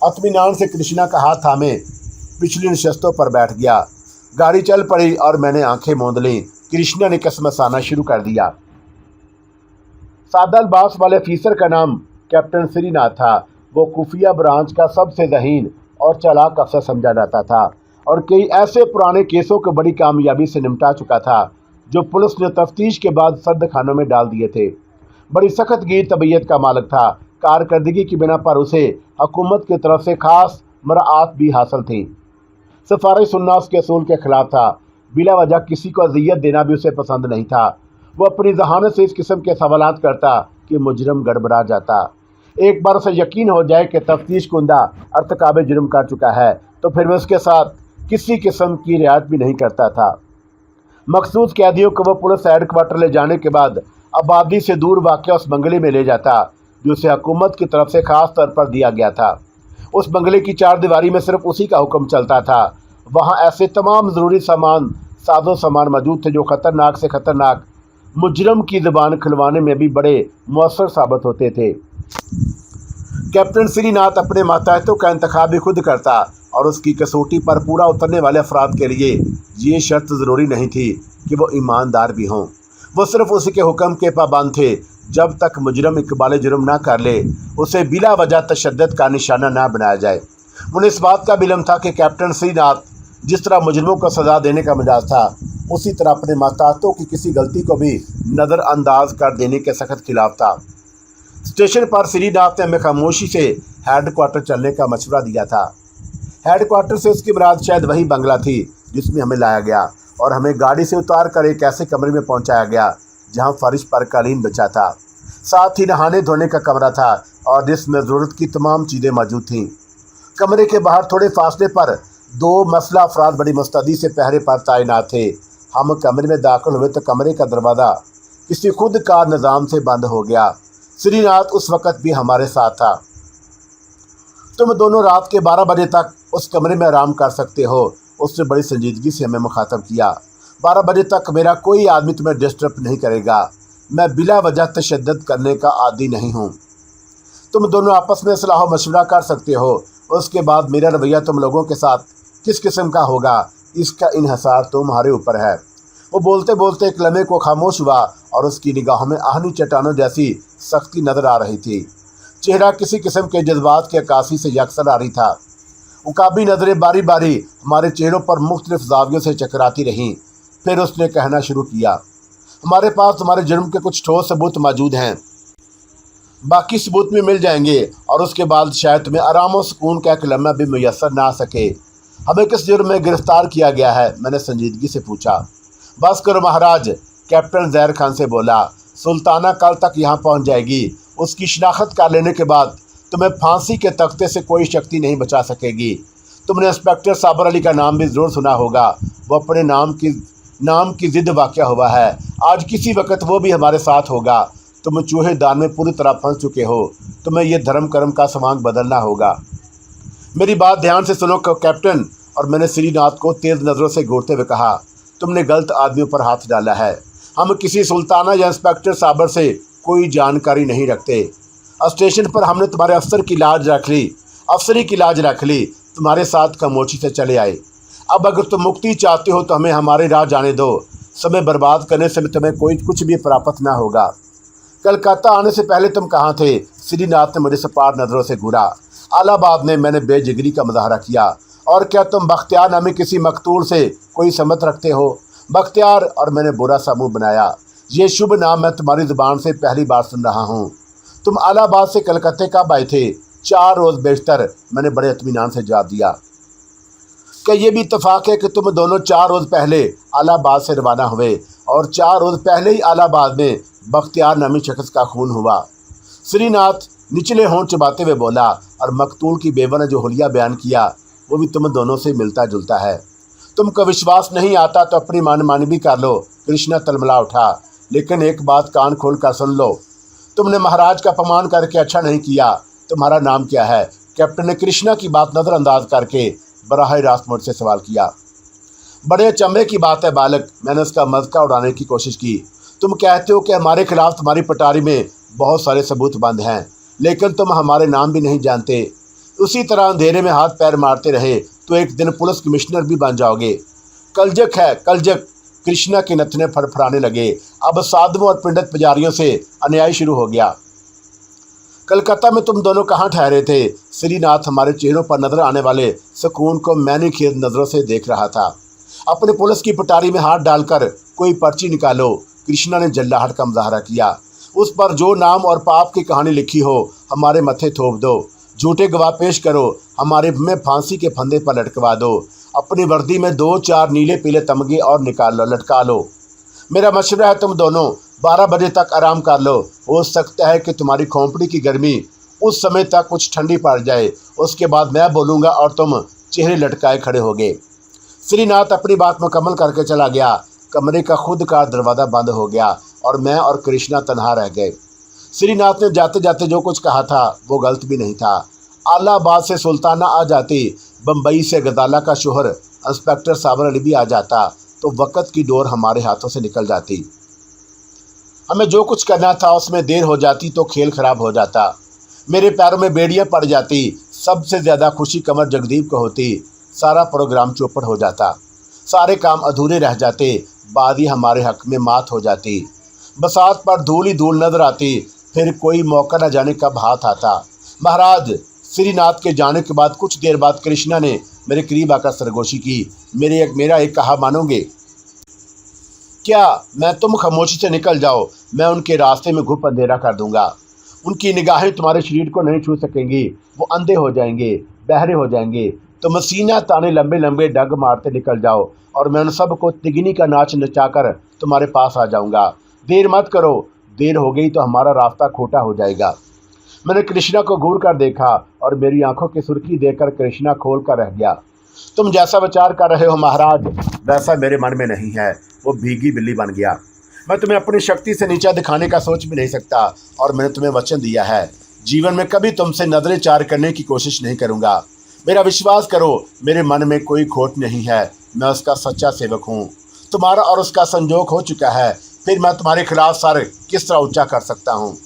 इत्मीनान से कृष्णा का हाथ थामे पिछली नशस्तों पर बैठ गया। गाड़ी चल पड़ी और मैंने आंखें मूंद लीं। कृष्णा ने कसमसाना शुरू कर दिया। सादल बास वाले अफीसर का नाम कैप्टन श्रीनाथ था। वो खुफिया ब्रांच का सबसे ज़हीन और चालाक अफसर समझा जाता था और कई ऐसे पुराने केसों को बड़ी कामयाबी से निपटा चुका था जो पुलिस ने तफ्तीश के बाद सर्द खानों में डाल दिए थे। बड़ी सख्त गिर तबीयत का मालिक था। कारकर्दगी की बिना पर उसे हुकूमत की तरफ से खास मराआत भी हासिल थी। सिफारिश सुनना उसके असूल के खिलाफ था। बिला वजह किसी को अजियत देना भी उसे पसंद नहीं था। वो अपनी जहानत से इस किस्म के सवालात करता कि मुजरम गड़बड़ा जाता। एक बार उसे यकीन हो जाए कि तफ्तीश कुंदा अर्तकाब जुर्म कर चुका है तो फिर मैं उसके साथ किसी किस्म की रियायत भी नहीं करता था। मखसूस कैदियों को वो पुलिस हेडक्वार्टर ले जाने के बाद आबादी से दूर वाक़ उस बंगले में ले जाता जो उसे हुकूमत की तरफ से ख़ास तौर पर दिया गया था। उस बंगले की चार दीवारी में सिर्फ उसी का हुक्म चलता था। वहाँ ऐसे तमाम ज़रूरी साजो सामान मौजूद थे जो ख़तरनाक से ख़तरनाक मुजरम की ज़बान खुलवाने में भी बड़े मौसर साबित होते थे। कैप्टन श्रीनाथ अपने मातहतों का इंतखाब भी खुद करता और उसकी कसौटी पर पूरा उतरने वाले अफराद के लिए ये शर्त ज़रूरी नहीं थी कि वो ईमानदार भी हों। वो सिर्फ उसी के हुक्म के पाबंद थे। जब तक मुजरम इकबाल जुर्म ना कर ले उसे बिला वजह तशद्दुद का निशाना ना बनाया जाए। उन्हें इस बात का भी इल्म था कि कैप्टन श्रीनाथ जिस तरह मुजरमों को सज़ा देने का मिजाज था उसी तरह अपने मातहतों की किसी गलती को भी नज़रअंदाज कर देने के सख्त खिलाफ था। स्टेशन पर श्रीनाथ ने हमें खामोशी से हेडक्वार्टर चलने का मशवरा दिया था। हेडक्वार्टर से उसकी मुराद शायद वही बंगला थी जिसमें हमें लाया गया और हमें गाड़ी से उतार कर एक ऐसे कमरे में पहुंचाया गया जहां फर्श पर कालीन बिछा था। साथ ही नहाने धोने का कमरा था और जिसमें ज़रूरत की तमाम चीज़ें मौजूद थीं। कमरे के बाहर थोड़े फासले पर दो मसला अफराद बड़ी मुस्तैदी से पहरे पर तैनात थे। हम कमरे में दाखिल हुए तो कमरे का दरवाज़ा किसी खुद कार निज़ाम से बंद हो गया। श्रीनाथ उस वक़्त भी हमारे साथ था। तुम दोनों रात के 12 बजे तक उस कमरे में आराम कर सकते हो। उसने बड़ी संजीदगी से हमें मुखातब किया। 12 बजे तक मेरा कोई आदमी तुम्हें डिस्टर्ब नहीं करेगा। मैं बिला वजह तशद्दुद करने का आदी नहीं हूँ। तुम दोनों आपस में सलाह मशवरा कर सकते हो। उसके बाद मेरा रवैया तुम लोगों के साथ किस किस्म का होगा इसका इन्हसार तुम्हारे ऊपर है। वो बोलते बोलते एक लम्हे को खामोश हुआ और उसकी निगाहों में आहनी चट्टानों जैसी सख्ती नजर आ रही थी। चेहरा किसी किस्म के जज्बात के अक्कासी से यकसर आ रही था। उकाबी नज़रें बारी बारी हमारे चेहरों पर मुख्तलिफ जावियों से चकराती रहीं। फिर उसने कहना शुरू किया, हमारे पास तुम्हारे जुर्म के कुछ ठोस सबूत मौजूद हैं। बाकी सबूत में मिल जाएंगे और उसके बाद शायद तुम्हें आराम और सुकून का एक लम्हा भी मुयस्सर ना आ सके। हमें किस जुर्म में गिरफ्तार किया गया है? मैंने संजीदगी से पूछा। बस करो महाराज, कैप्टन ज़हर खान से बोला। सुल्ताना कल तक यहाँ पहुँच जाएगी। उसकी शिनाख्त कर लेने के बाद तुम्हें फांसी के तख्ते से कोई शक्ति नहीं बचा सकेगी। तुमने इंस्पेक्टर साबर अली का नाम भी ज़रूर सुना होगा। वो अपने नाम की ज़िद वाक़या हुआ है। आज किसी वक्त वो भी हमारे साथ होगा। तुम चूहे दान में पूरी तरह फंस चुके हो। तुम्हें यह धर्म कर्म का समांग बदलना होगा। मेरी बात ध्यान से सुनो कैप्टन। और मैंने श्रीनाथ को तेज़ नज़रों से घूरते हुए कहा, तुमने गलत आदमियों पर हाथ डाला है। हम किसी सुल्ताना या इंस्पेक्टर साबर से कोई जानकारी नहीं रखते। स्टेशन पर हमने तुम्हारे अफसरी की लाज रख ली। तुम्हारे साथ खामोशी से चले आए। अब अगर तुम मुक्ति चाहते हो तो हमें हमारे राह जाने दो। समय बर्बाद करने से तुम्हें कुछ भी प्राप्त ना होगा। कलकत्ता आने से पहले तुम कहाँ थे? श्रीनाथ ने मुझे सपाट नज़रों से घूरा। इलाहाबाद में। मैंने बेजिगरी का मुजाहरा किया। और क्या तुम बख्तियार नामी किसी मकतूल से कोई समत रखते हो? बख्तियार? और मैंने बुरा सा मुँह बनाया। ये शुभ नाम मैं तुम्हारी ज़ुबान से पहली बार सुन रहा हूँ। तुम इलाहाबाद से कलकत्ते कब आए थे? 4 रोज़ बेशतर। मैंने बड़े इत्मीनान से जवाब दिया। क्या ये भी इत्तेफाक है कि तुम दोनों 4 रोज़ पहले इलाहाबाद से रवाना हुए और 4 रोज़ पहले ही इलाहाबाद में बख्तियार नामी शख्स का खून हुआ? श्रीनाथ निचले होंठ चबाते हुए बोला। और मकतूल की बेवा ने जो हुलिया बयान किया वो भी तुम दोनों से मिलता जुलता है। तुमको विश्वास नहीं आता तो अपनी मानमानी भी कर लो। कृष्णा तलमला उठा। लेकिन एक बात कान खोल कर सुन लो, तुमने महाराज का अपमान करके अच्छा नहीं किया। तुम्हारा नाम क्या है? कैप्टन ने कृष्णा की बात नज़रअंदाज करके बराह रास्त मुझसे सवाल किया। बड़े अचंभे की बात है बालक, मैंने उसका मज़ाक उड़ाने की कोशिश की। तुम कहते हो कि हमारे खिलाफ तुम्हारी पटारी में बहुत सारे सबूत बंद हैं, लेकिन तुम हमारे नाम भी नहीं जानते। उसी तरह अंधेरे में हाथ पैर मारते रहे तो एक दिन पुलिस कमिश्नर भी बन जाओगे। कलजक है कलजक। कृष्णा के नथने फड़फड़ाने लगे। अब साधुओं और पंडित पुजारियों से अन्याय शुरू हो गया। कलकत्ता में तुम दोनों कहाँ ठहरे थे? श्रीनाथ हमारे चेहरों पर नजर आने वाले सुकून को मैंने खेद नज़रों से देख रहा था। अपने पुलिस की पटारी में हाथ डालकर कोई पर्ची निकालो। कृष्णा ने जल्लाहट का मुजाहरा किया। उस पर जो नाम और पाप की कहानी लिखी हो हमारे मत्थे थोप दो। झूठे गवाह पेश करो, हमारे में फांसी के फंदे पर लटकवा दो। अपनी वर्दी में 2-4 नीले पीले तमगे और निकाल लो, लटका लो। मेरा मशवरा है तुम दोनों 12 बजे तक आराम कर लो। हो सकता है कि तुम्हारी खोपड़ी की गर्मी उस समय तक कुछ ठंडी पड़ जाए। उसके बाद मैं बोलूँगा और तुम चेहरे लटकाए खड़े होगे। श्रीनाथ अपनी बात मुकम्मल करके चला गया। कमरे का खुद का दरवाज़ा बंद हो गया और मैं और कृष्णा तनहा रह गए। श्रीनाथ ने जाते जाते जो कुछ कहा था वो गलत भी नहीं था। आलाबाद से सुल्ताना आ जाती, बम्बई से गजाला का शोहर इंस्पेक्टर साबर अली भी आ जाता तो वक़्त की डोर हमारे हाथों से निकल जाती। हमें जो कुछ करना था उसमें देर हो जाती तो खेल खराब हो जाता। मेरे पैरों में बेड़ियाँ पड़ जाती। सबसे ज़्यादा खुशी कमर जगदीप को होती। सारा प्रोग्राम चौपट हो जाता, सारे काम अधूरे रह जाते, बादी हमारे हक में मात हो जाती। बसात पर धूल ही धूल नजर आती, फिर कोई मौका न जाने कब हाथ आता। महाराज, श्रीनाथ के जाने के बाद कुछ देर बाद कृष्णा ने मेरे करीब आकर सरगोशी की। मेरा एक कहा मानोगे क्या? तुम खामोशी से निकल जाओ, मैं उनके रास्ते में घुप अंधेरा कर दूंगा। उनकी निगाहें तुम्हारे शरीर को नहीं छू सकेंगी। वो अंधे हो जाएंगे, बहरे हो जाएंगे। तुम सीना ताने लंबे लंबे डग मारते निकल जाओ और मैं उन सब को तिगनी का नाच नचाकर तुम्हारे पास आ जाऊंगा। देर मत करो, देर हो गई तो हमारा रास्ता खोटा हो जाएगा। मैंने कृष्णा को घूर कर देखा और मेरी आंखों की सुर्खी देखकर कृष्णा खोल कर रह गया। तुम जैसा विचार कर रहे हो महाराज, वैसा मेरे मन में नहीं है। वो भीगी बिल्ली बन गया। मैं तुम्हें अपनी शक्ति से नीचा दिखाने का सोच भी नहीं सकता और मैंने तुम्हें वचन दिया है, जीवन में कभी तुमसे नजरें चार करने की कोशिश नहीं करूँगा। मेरा विश्वास करो, मेरे मन में कोई खोट नहीं है। मैं उसका सच्चा सेवक हूँ। तुम्हारा और उसका संजोग हो चुका है, फिर मैं तुम्हारे खिलाफ सर किस तरह ऊंचा कर सकता हूँ?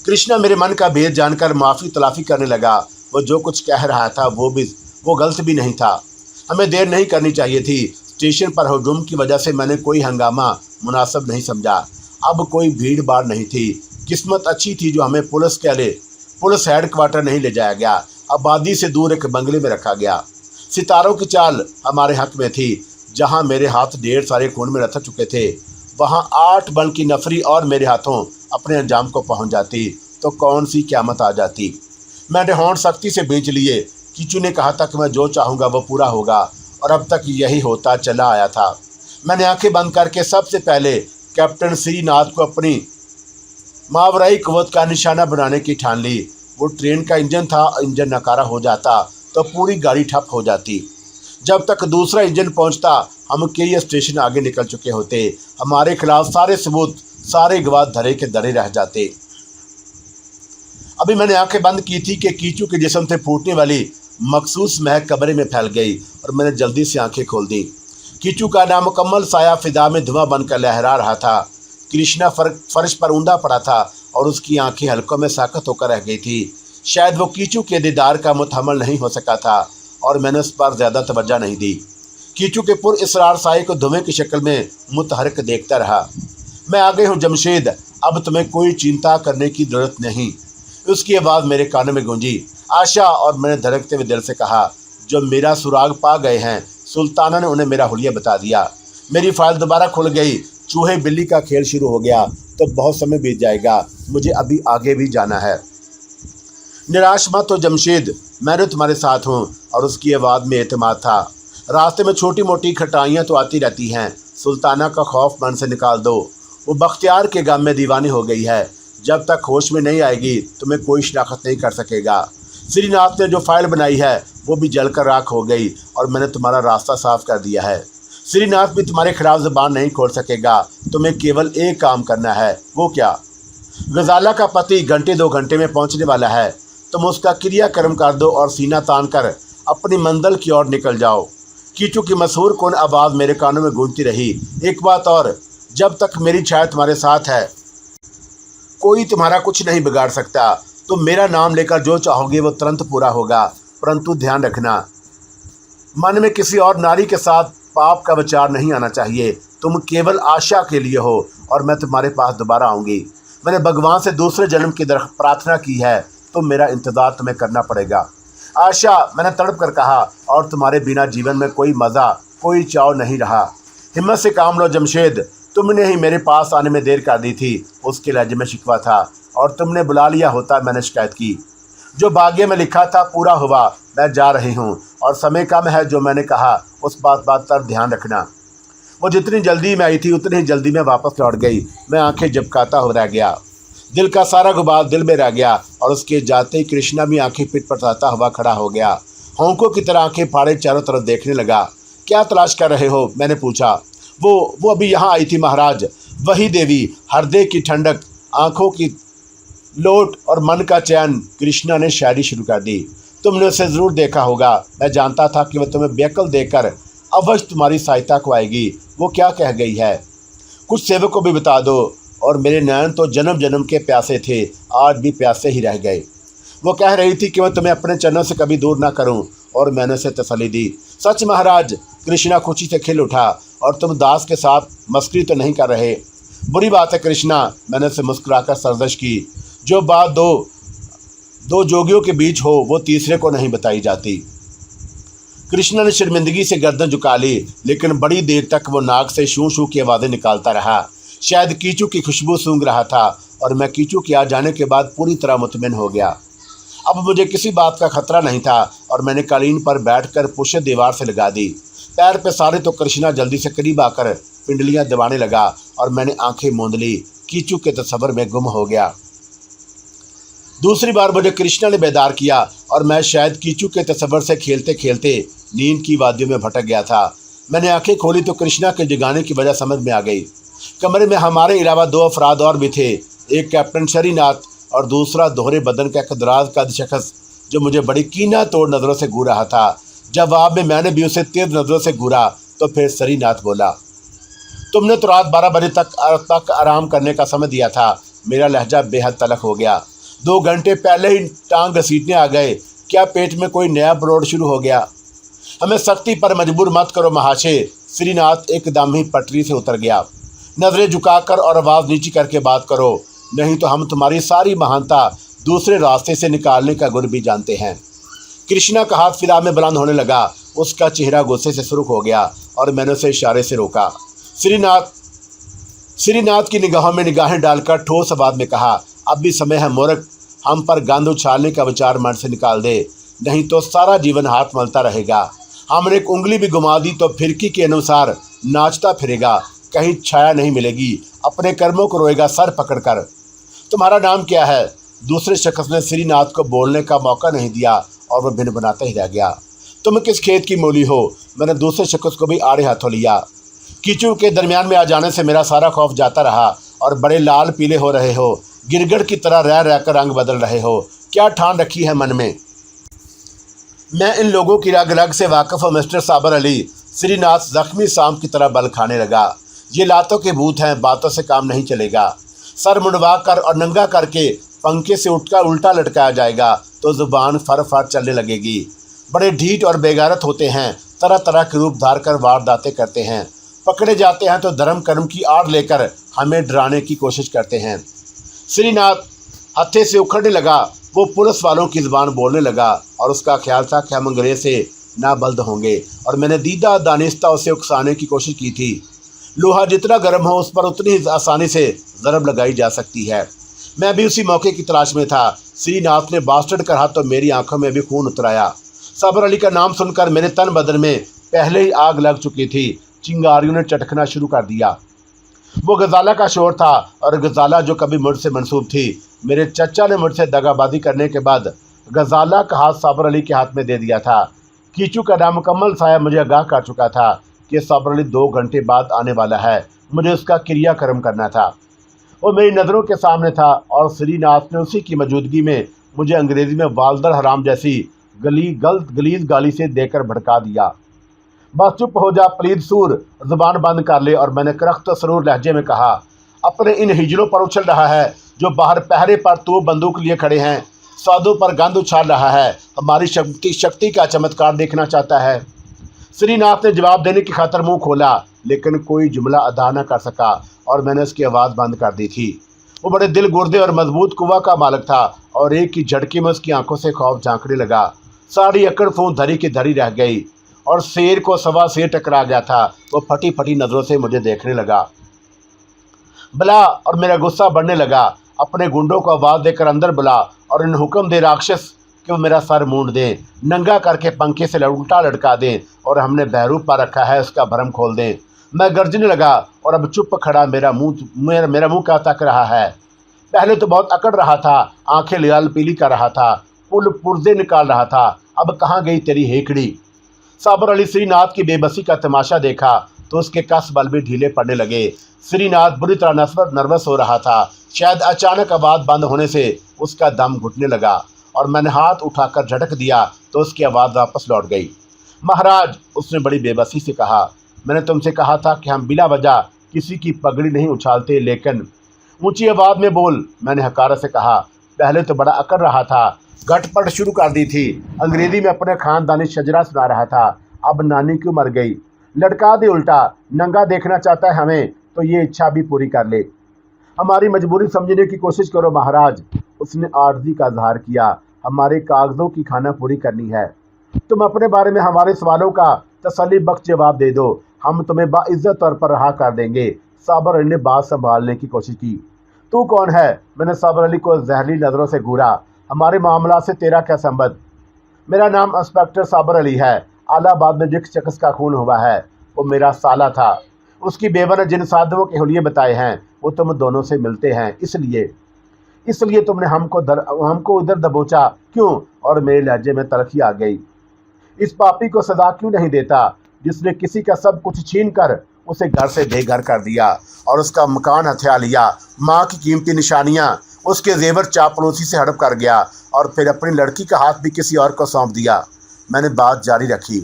कृष्णा मेरे मन का भेद जानकर माफ़ी तलाफी करने लगा। वो जो कुछ कह रहा था वो गलत भी नहीं था। हमें देर नहीं करनी चाहिए थी। स्टेशन पर हुजूम की वजह से मैंने कोई हंगामा मुनासिब नहीं समझा। अब कोई भीड़ भाड़ नहीं थी। किस्मत अच्छी थी जो हमें पुलिस हेडक्वार्टर नहीं ले जाया गया, आबादी से दूर एक बंगले में रखा गया। सितारों की चाल हमारे हक में थी। जहाँ मेरे हाथ ढेर सारे खून में रथ चुके थे, वहाँ 8 बन की नफरी और मेरे हाथों अपने अंजाम को पहुँच जाती तो कौन सी क़यामत आ जाती। मैंने होंठ सख्ती से बेच लिए। कीचू ने कहा था कि मैं जो चाहूँगा वो पूरा होगा और अब तक यही होता चला आया था। मैंने आंखें बंद करके सबसे पहले कैप्टन श्रीनाथ को अपनी मावराई कुव्वत का निशाना बनाने की ठान ली। वो ट्रेन का इंजन था, इंजन नकारा हो जाता तो पूरी गाड़ी ठप हो जाती। जब तक दूसरा इंजन पहुंचता हम कई स्टेशन आगे निकल चुके होते। हमारे खिलाफ सारे सबूत, सारे गवाह धरे के धरे रह जाते। अभी मैंने आंखें बंद की थी कि कीचू के जिस्म से फूटने वाली मखसूस महक कमरे में फैल गई और मैंने जल्दी से आंखें खोल दी। कीचू का नामुकम्मल साया फिजा में धुआं बनकर लहरा रहा था। कृष्णा फर्श पर ऊंधा पड़ा था और उसकी आंखें हल्कों में साकत होकर रह गई थी। शायद वो कीचू के दीदार का मुतहम्मल नहीं हो सका था और मैंने उस पर ज़्यादा तवज्जो नहीं दी। कीचू के पुर इसरार साए को धुएं की शक्ल में मुतहरक देखता रहा। मैं आ गई हूँ जमशेद, अब तुम्हें कोई चिंता करने की ज़रूरत नहीं। उसकी आवाज़ मेरे कानों में गूंजी। आशा, और मैंने धड़कते हुए दिल से कहा, जो मेरा सुराग पा गए हैं, सुल्ताना ने उन्हें मेरा हुलिया बता दिया। मेरी फाइल दोबारा खुल गई। चूहे बिल्ली का खेल शुरू हो गया तो बहुत समय बीत जाएगा। मुझे अभी आगे भी जाना है। निराश मत हो जमशेद, मैं तुम्हारे साथ हूँ। और उसकी आवाज़ में एतमाद था। रास्ते में छोटी मोटी खटाइयाँ तो आती रहती हैं। सुल्ताना का खौफ मन से निकाल दो। वो बख्तियार के गम में दीवानी हो गई है। जब तक होश में नहीं आएगी तुम्हें कोई शनाख्त नहीं कर सकेगा। श्रीनाथ ने जो फाइल बनाई है वो भी जलकर राख हो गई और मैंने तुम्हारा रास्ता साफ कर दिया है। श्रीनाथ भी तुम्हारे खिलाफ ज़बान नहीं खोल सकेगा। तुम्हें केवल एक काम करना है। वो क्या? गजाला का पति घंटे 2 घंटे में पहुंचने वाला है। तुम उसका क्रियाक्रम कर दो और सीना तान कर अपनी मंजिल की ओर निकल जाओ। कीचू की मशहूर कौन आवाज़ मेरे कानों में गूंजती रही। एक बात और, जब तक मेरी छाया तुम्हारे साथ है कोई तुम्हारा कुछ नहीं बिगाड़ सकता। तुम मेरा नाम लेकर जो चाहोगे वो तुरंत पूरा होगा, परंतु ध्यान रखना मन में किसी और नारी के साथ पाप का विचार नहीं आना चाहिए। तुम केवल आशा के लिए हो और मैं तुम्हारे पास दोबारा आऊँगी। मैंने भगवान से दूसरे जन्म की प्रार्थना की है, तुम मेरा इंतज़ार तुम्हें करना पड़ेगा। आशा, मैंने तड़प कर कहा, और तुम्हारे बिना जीवन में कोई मज़ा कोई चाव नहीं रहा। हिम्मत से काम लो जमशेद, तुमने ही मेरे पास आने में देर कर दी थी। उसके लहजे में शिकवा था। और तुमने बुला लिया होता मैंने शिकायत की। जो भाग्य में लिखा था पूरा हुआ। मैं जा रही हूँ और समय कम है। जो मैंने कहा उस बात पर ध्यान रखना। वो जितनी जल्दी में आई थी उतनी ही जल्दी में वापस लौट गई। मैं आंखें झपकाता हो रह गया। दिल का सारा गुबार दिल में रह गया और उसके जाते ही कृष्णा भी आंखें पिटपटाता हुआ खड़ा हो गया। होंकों की तरह आंखें फाड़े चारों तरफ देखने लगा। क्या तलाश कर रहे हो? मैंने पूछा। वो अभी यहाँ आई थी महाराज। वही देवी, हृदय की ठंडक, आंखों की लोट और मन का चैन। कृष्णा ने शायरी शुरू कर दी। तुमने उसे ज़रूर देखा होगा। मैं जानता था कि वह तुम्हें बेकल देकर अवश्य तुम्हारी सहायता को आएगी। वो क्या कह गई है? कुछ सेवक को भी बता दो। और मेरे नयन तो जन्म जन्म के प्यासे थे, आज भी प्यासे ही रह गए। वो कह रही थी कि मैं तुम्हें अपने चरणों से कभी दूर ना करूं, और मैंने उसे तसल्ली दी। सच महाराज, कृष्णा खुशी से खिल उठा। और तुम दास के साथ मस्करी तो नहीं कर रहे? बुरी बात है कृष्णा, मैंने उसे मुस्कुराकर सरदश की। जो बात दो जोगियों के बीच हो वो तीसरे को नहीं बताई जाती। कृष्णा ने शर्मिंदगी से गर्दन झुका ली, लेकिन बड़ी देर तक वो नाक से शू शू की आवाज़ें निकालता रहा। शायद कीचू की खुशबू सूंघ रहा था, और मैं कीचू के आ जाने के बाद पूरी तरह मुतमिन हो गया। अब मुझे किसी बात का खतरा नहीं था, और मैंने कालीन पर बैठकर पुशे दीवार से लगा दी। पैर पे सारे तो कृष्णा जल्दी से करीब आकर पिंडलियां दबाने लगा, और मैंने आंखें मूंद ली। कीचू के तस्वर में गुम हो गया। दूसरी बार मुझे कृष्णा ने बेदार किया, और मैं शायद कीचू के तस्वर से खेलते खेलते नींद की वादियों में भटक गया था। मैंने आंखें खोली तो कृष्णा के जगाने की वजह समझ में आ गई। कमरे में हमारे अलावा 2 अफराद और भी थे। एक कैप्टन शरीनाथ और दूसरा दोहरे बदन का एक दराज कद शख्स, जो मुझे बड़ी कीना तोड़ नज़रों से घूर रहा था। जवाब में मैंने भी उसे तेज नज़रों से घूरा, तो फिर शरीनाथ बोला, तुमने तो रात 12 बजे तक आराम करने का समय दिया था। मेरा लहजा बेहद तलख हो गया। 2 घंटे पहले ही टांग घसीटने आ गए। क्या पेट में कोई नया ब्रोड शुरू हो गया? हमें सख्ती पर मजबूर मत करो महाशय। श्रीनाथ एकदम ही पटरी से उतर गया। नजरें झुकाकर और आवाज़ नीची करके बात करो, नहीं तो हम तुम्हारी सारी महानता दूसरे रास्ते से निकालने का गुर भी जानते हैं। कृष्णा का हाथ फिजा में बुलंद होने लगा। उसका चेहरा गुस्से से सुर्ख हो गया, और मैंने उसे इशारे से रोका। श्रीनाथ की निगाहों में निगाहें डालकर ठोस आवाज में कहा, अब भी समय है मूर्ख, हम पर गंद उछालने का विचार मन से निकाल दे, नहीं तो सारा जीवन हाथ मलता रहेगा। हमने एक उंगली भी घुमा दी तो फिरकी के अनुसार नाचता फिरेगा, कहीं छाया नहीं मिलेगी, अपने कर्मों को रोएगा सर पकड़कर। तुम्हारा नाम क्या है? दूसरे शख्स ने श्रीनाथ को बोलने का मौका नहीं दिया, और वह भिन बनाता ही रह गया। तुम किस खेत की मूली हो? मैंने दूसरे शख्स को भी आड़े हाथों लिया। कीचू के दरमियान में आ जाने से मेरा सारा खौफ जाता रहा, और बड़े लाल पीले हो रहे हो, गिरगड़ की तरह रह रहकर रंग बदल रहे हो। क्या ठान रखी है मन में? मैं इन लोगों की रग रग से वाकिफ हूँ मिस्टर साबर अली। श्रीनाथ जख्मी सांप की तरह बल खाने लगा। ये लातों के भूत हैं, बातों से काम नहीं चलेगा। सर मुंडवा कर और नंगा करके पंखे से उठकर उल्टा लटकाया जाएगा तो जुबान फर फर चलने लगेगी। बड़े ढीठ और बेगारत होते हैं, तरह तरह के रूप धार कर वारदातें करते हैं। पकड़े जाते हैं तो धर्म कर्म की आड़ लेकर हमें डराने की कोशिश करते हैं। श्रीनाथ हत्थे से उखड़ने लगा। वो पुलिस वालों की ज़ुबान बोलने लगा, और उसका ख्याल था कि हम अंग्रेज से नाबल्द होंगे, और मैंने दीदा दानिस्ता उसे उकसाने की कोशिश की थी। लोहा जितना गर्म हो उस पर उतनी ही आसानी से ज़रब लगाई जा सकती है। मैं भी उसी मौके की तलाश में था। श्रीनाथ ने बास्टर्ड कर हाथ तो मेरी आंखों में भी खून उतराया। साबर अली का नाम सुनकर मेरे तन बदन में पहले ही आग लग चुकी थी। चिंगारियों ने चटकना शुरू कर दिया। वो गजाला का शोर था, और गजाला जो कभी मुझसे मंसूब थी। मेरे चचा ने मुझसे दगाबाजी करने के बाद गजाला का हाथ साबर अली के हाथ में दे दिया था। कीचू का नामुकम्मल साया मुझे आगाह कर चुका था कि साबर अली 2 घंटे बाद आने वाला है। मुझे उसका क्रियाक्रम करना था। वो मेरी नज़रों के सामने था, और श्रीनाथ ने उसी की मौजूदगी में मुझे अंग्रेज़ी में वालदर हराम जैसी गलीज गाली से देकर भड़का दिया। बस चुप हो जा प्लीज सूर, जुबान बंद कर ले। और मैंने करख्त सरूर लहजे में कहा, अपने इन हिजड़ों पर उछल रहा है जो बाहर पहरे पर तू बंदूक लिए खड़े हैं, सौदों पर गंद उछाल रहा है, हमारी शक्ति का चमत्कार देखना चाहता है। श्रीनाथ ने जवाब देने की खातर मुंह खोला, लेकिन कोई जुमला अदा न कर सका और मैंने उसकी आवाज़ बंद कर दी थी। वो बड़े दिल गुर्दे और मजबूत कुआ का मालिक था और एक ही झटके में उसकी आंखों से खौफ झांकने लगा। सारी अकड़ फूं धरी की धरी रह गई और शेर को सवा शेर टकरा गया था। वो फटी फटी नज़रों से मुझे देखने लगा। बुला, और मेरा गुस्सा बढ़ने लगा। अपने गुंडों को आवाज़ देकर अंदर बुला और इन हुक्म दे राक्षस कि वो मेरा सर मूंड दें, नंगा करके पंखे से उल्टा लटका दें और हमने बहरूप पर रखा है उसका भरम खोल दें। मैं गर्जने लगा और अब चुप खड़ा मेरा मुंह क्या तक रहा है। पहले तो बहुत अकड़ रहा था, आंखें लाल पीली कर रहा था, पुर्जे निकाल रहा था। अब कहाँ गई तेरी हेकड़ी। साबर अली श्रीनाथ की बेबसी का तमाशा देखा तो उसके कस बल भी ढीले पड़ने लगे। श्रीनाथ बुरी तरह नर्वस हो रहा था। शायद अचानक आवाज़ बंद होने से उसका दम घुटने लगा और मैंने हाथ उठाकर झटक दिया तो उसकी आवाज़ वापस लौट गई। महाराज, उसने बड़ी बेबसी से कहा, मैंने तुमसे कहा था कि हम बिला वजह किसी की पगड़ी नहीं उछालते, लेकिन ऊंची आवाज़ में बोल, मैंने हकारत से कहा। पहले तो बड़ा अकड़ रहा था, गटपट शुरू कर दी थी, अंग्रेजी में अपने खानदानी शजरा सुना रहा था। अब नानी क्यों मर गई, लटका दे उल्टा, नंगा देखना चाहता है हमें तो ये इच्छा भी पूरी कर ले। हमारी मजबूरी समझने की कोशिश करो महाराज, उसने आर्जी का इजहार किया। हमारे कागजों की खाना पूरी करनी है। तुम अपने बारे में हमारे सवालों का तसल्ली बख्श जवाब दे दो, हम तुम्हें बाइज्जत तौर पर रहा कर देंगे। साबर अली ने बात संभालने की कोशिश की। तू कौन है? मैंने साबर अली को जहरीली नज़रों से घूरा। हमारे मामला से तेरा क्या संबंध? मेरा नाम इंस्पेक्टर साबर अली है। आलाबाद में जिस शख्स का खून हुआ है वो मेरा साला था। उसकी बेवा ने जिन साधुओं के हुलिये बताए हैं वो तुम दोनों से मिलते हैं, इसलिए तुमने हमको इधर दबोचा क्यों? और मेरे लहजे में तलखी आ गई। इस पापी को सजा क्यों नहीं देता जिसने किसी का सब कुछ छीन कर उसे घर से बेघर कर दिया और उसका मकान हथिया लिया, माँ की कीमती निशानियाँ, उसके जेवर चापलूसी से हड़प कर गया और फिर अपनी लड़की का हाथ भी किसी और को सौंप दिया। मैंने बात जारी रखी,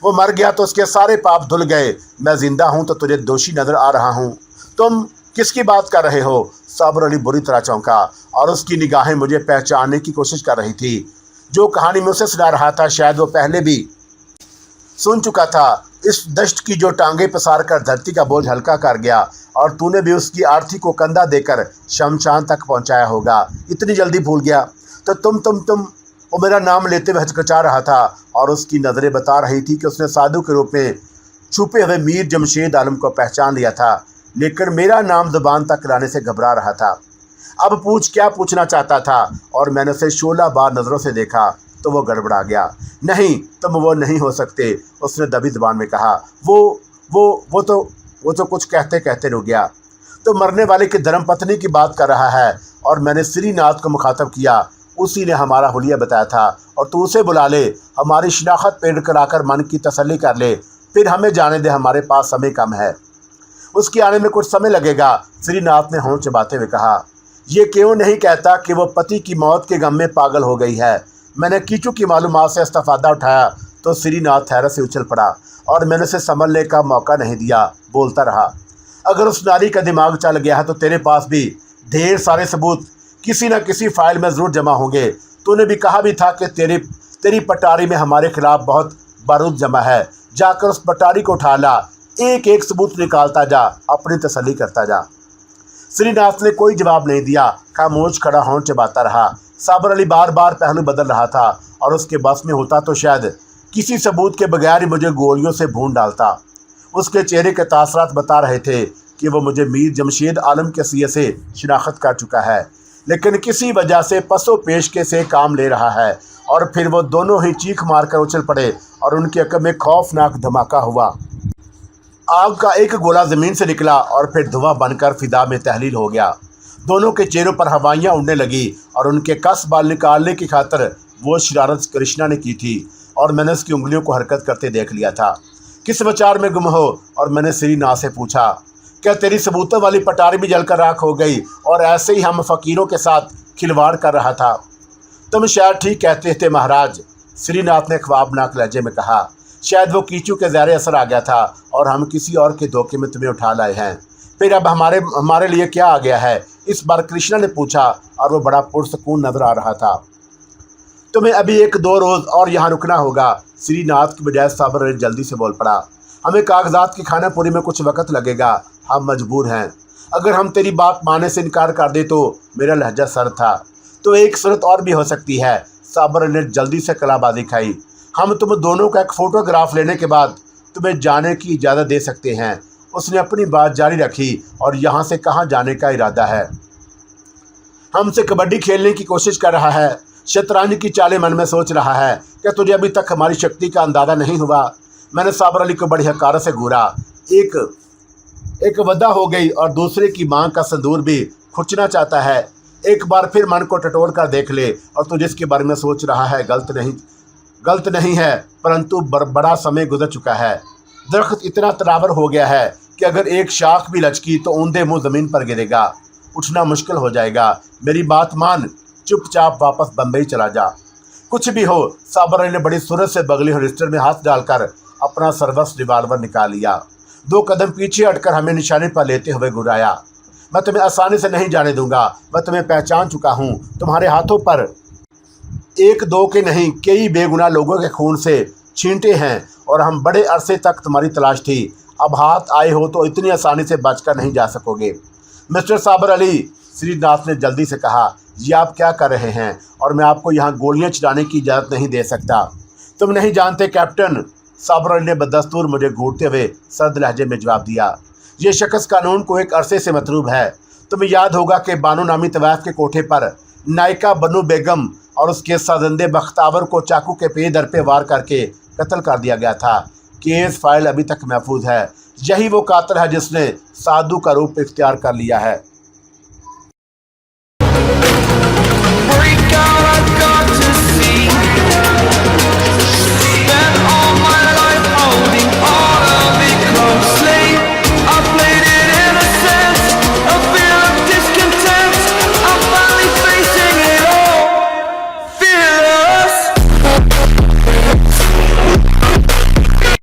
वो मर गया तो उसके सारे पाप धुल गए। मैं जिंदा हूँ तो तुझे दोषी नजर आ रहा हूँ। तुम किसकी बात कर रहे हो? साबर अली बुरी तरह चौंका और उसकी निगाहें मुझे पहचानने की कोशिश कर रही थी। जो कहानी मैं उसे सुना रहा था शायद वो पहले भी सुन चुका था। इस दश्त की जो टांगे पसार कर धरती का बोझ हल्का कर गया और तूने भी उसकी आरती को कंधा देकर शमशान तक पहुंचाया होगा। इतनी जल्दी भूल गया? तो तुम वो मेरा नाम लेते हुए हचकचा रहा था और उसकी नज़रें बता रही थी कि उसने साधु के रूप में छुपे हुए मीर जमशेद आलम को पहचान लिया था, लेकिन मेरा नाम ज़ुबान तक लाने से घबरा रहा था। अब पूछ क्या पूछना चाहता था? और मैंने उसे 16 बार नज़रों से देखा तो वो गड़बड़ा गया। नहीं, तुम वो नहीं हो सकते, उसने दबी ज़बान में कहा। वो तो कुछ कहते कहते रुक गया। तो मरने वाले की धर्मपत्नी की बात कर रहा है। और मैंने श्रीनाथ को मुखातब किया। उसी ने हमारा हुलिया बताया था और तू उसे बुला ले, हमारी शिनाख्त पेड़ कराकर मन की तसल्ली कर ले, फिर हमें जाने दे, हमारे पास समय कम है। उसके आने में कुछ समय लगेगा, श्रीनाथ ने होंठ चबाते हुए कहा। ये क्यों नहीं कहता कि वो पति की मौत के गम में पागल हो गई है? मैंने कीचू की मालूमात से इस्तेफादा उठाया तो श्रीनाथ हैरत से उछल पड़ा और मैंने उसे संभलने का मौका नहीं दिया। बोलता रहा, अगर उस नारी का दिमाग चल गया है तो तेरे पास भी ढेर सारे सबूत किसी न किसी फाइल में ज़रूर जमा होंगे। तूने भी कहा भी था कि तेरी पटारी में हमारे खिलाफ बहुत बारूद जमा है। जाकर उस पटारी को उठा ला, एक एक सबूत निकालता जा, अपनी तसल्ली करता जा। श्रीनाथ ने कोई जवाब नहीं दिया, खामोश खड़ा होंठ चबाता रहा। साबर अली बार बार पहलू बदल रहा था और उसके बस में होता तो शायद किसी सबूत के बगैर ही मुझे गोलियों से भून डालता। उसके चेहरे के तासरात बता रहे थे कि वो मुझे मीर जमशेद आलम के सिये से शिनाख्त कर चुका है, लेकिन किसी वजह से पसो पेशके से काम ले रहा है। और फिर वो दोनों ही चीख मारकर उछल पड़े और उनकी अकल में खौफनाक धमाका हुआ। आग का एक गोला ज़मीन से निकला और फिर धुआं बनकर फिदा में तहलील हो गया। दोनों के चेहरों पर हवाइयाँ उड़ने लगी और उनके कस बाल निकालने की खातर वो शरारत कृष्णा ने की थी और मैंने उसकी उंगलियों को हरकत करते देख लिया था। किस विचार में गुम हो? और मैंने श्रीनाथ से पूछा, क्या तेरी सबूतों वाली पटारी भी जलकर राख हो गई और ऐसे ही हम फ़कीरों के साथ खिलवाड़ कर रहा था? तुम शायद ठीक कहते थे महाराज, श्रीनाथ ने ख्वाबनाक लहजे में कहा। शायद वो कीचू के ज़हरे असर आ गया था और हम किसी और के धोखे में तुम्हें उठा लाए हैं। फिर अब हमारे लिए क्या आ गया है? इस बार कृष्णा ने पूछा और वो बड़ा पुरसकून नजर आ रहा था। तुम्हें अभी 1-2 रोज़ और यहाँ रुकना होगा, श्रीनाथ की बजाय साबर अली जल्दी से बोल पड़ा। हमें कागजात की खानापुरी में कुछ वक्त लगेगा, हम मजबूर हैं। अगर हम तेरी बात मानने से इनकार कर दे तो मेरा लहजा सर था। तो एक सूरत और भी हो सकती है, साबर अली ने जल्दी से कलाबाजी खाई। हम तुम दोनों का एक फ़ोटोग्राफ लेने के बाद तुम्हें जाने की इजाज़त दे सकते हैं। उसने अपनी बात जारी रखी। और यहाँ से कहाँ जाने का इरादा है? हमसे कबड्डी खेलने की कोशिश कर रहा है, शतरंज की चालें मन में सोच रहा है। क्या तुझे अभी तक हमारी शक्ति का अंदाज़ा नहीं हुआ? मैंने साबर अली को बड़ी हकारत से घूरा। एक वदा हो गई और दूसरे की मांग का संदूर भी खुरचना चाहता है। एक बार फिर मन को टटोल कर देख ले, और तू जिसके बारे में सोच रहा है गलत नहीं है, परंतु बड़ा समय गुजर चुका है। दरख्त इतना तनावर हो गया है कि अगर एक शाख भी लचकी तो ऊंधे मुंह ज़मीन पर गिरेगा, उठना मुश्किल हो जाएगा। मेरी बात मान, चुपचाप वापस बम्बई चला जा। कुछ भी हो, साबर अली ने बड़ी सूरत से बगली रजिस्टर में हाथ डालकर अपना सर्वस्व रिवाल्वर निकाल लिया। 2 कदम पीछे हटकर हमें निशाने पर लेते हुए घुराया। मैं तुम्हें आसानी से नहीं जाने दूंगा। मैं तुम्हें पहचान चुका हूँ। तुम्हारे हाथों पर 1-2 के नहीं, कई बेगुनाह लोगों के खून से छींटे हैं और हम बड़े अरसे तक तुम्हारी तलाश थी। अब हाथ आए हो तो इतनी आसानी से बचकर नहीं जा सकोगे। मिस्टर साबर अली, श्रीनाथ ने जल्दी से कहा, ये आप क्या कर रहे हैं? और मैं आपको यहाँ गोलियाँ चलाने की इजाज़त नहीं दे सकता। तुम नहीं जानते कैप्टन, साबर अली ने बदस्तूर मुझे घूरते हुए सर्द लहजे में जवाब दिया। ये शख्स कानून को एक अरसे से मतलूब है। तुम्हें याद होगा कि बानो नामी तवाफ के कोठे पर नायका बनु बेगम और उसके साजंदे बख्तावर को चाकू के पे दर पे वार करके कत्ल कर दिया गया था। केस फाइल अभी तक महफूज है। यही वो कातिल है जिसने साधु का रूप इख्तियार कर लिया है।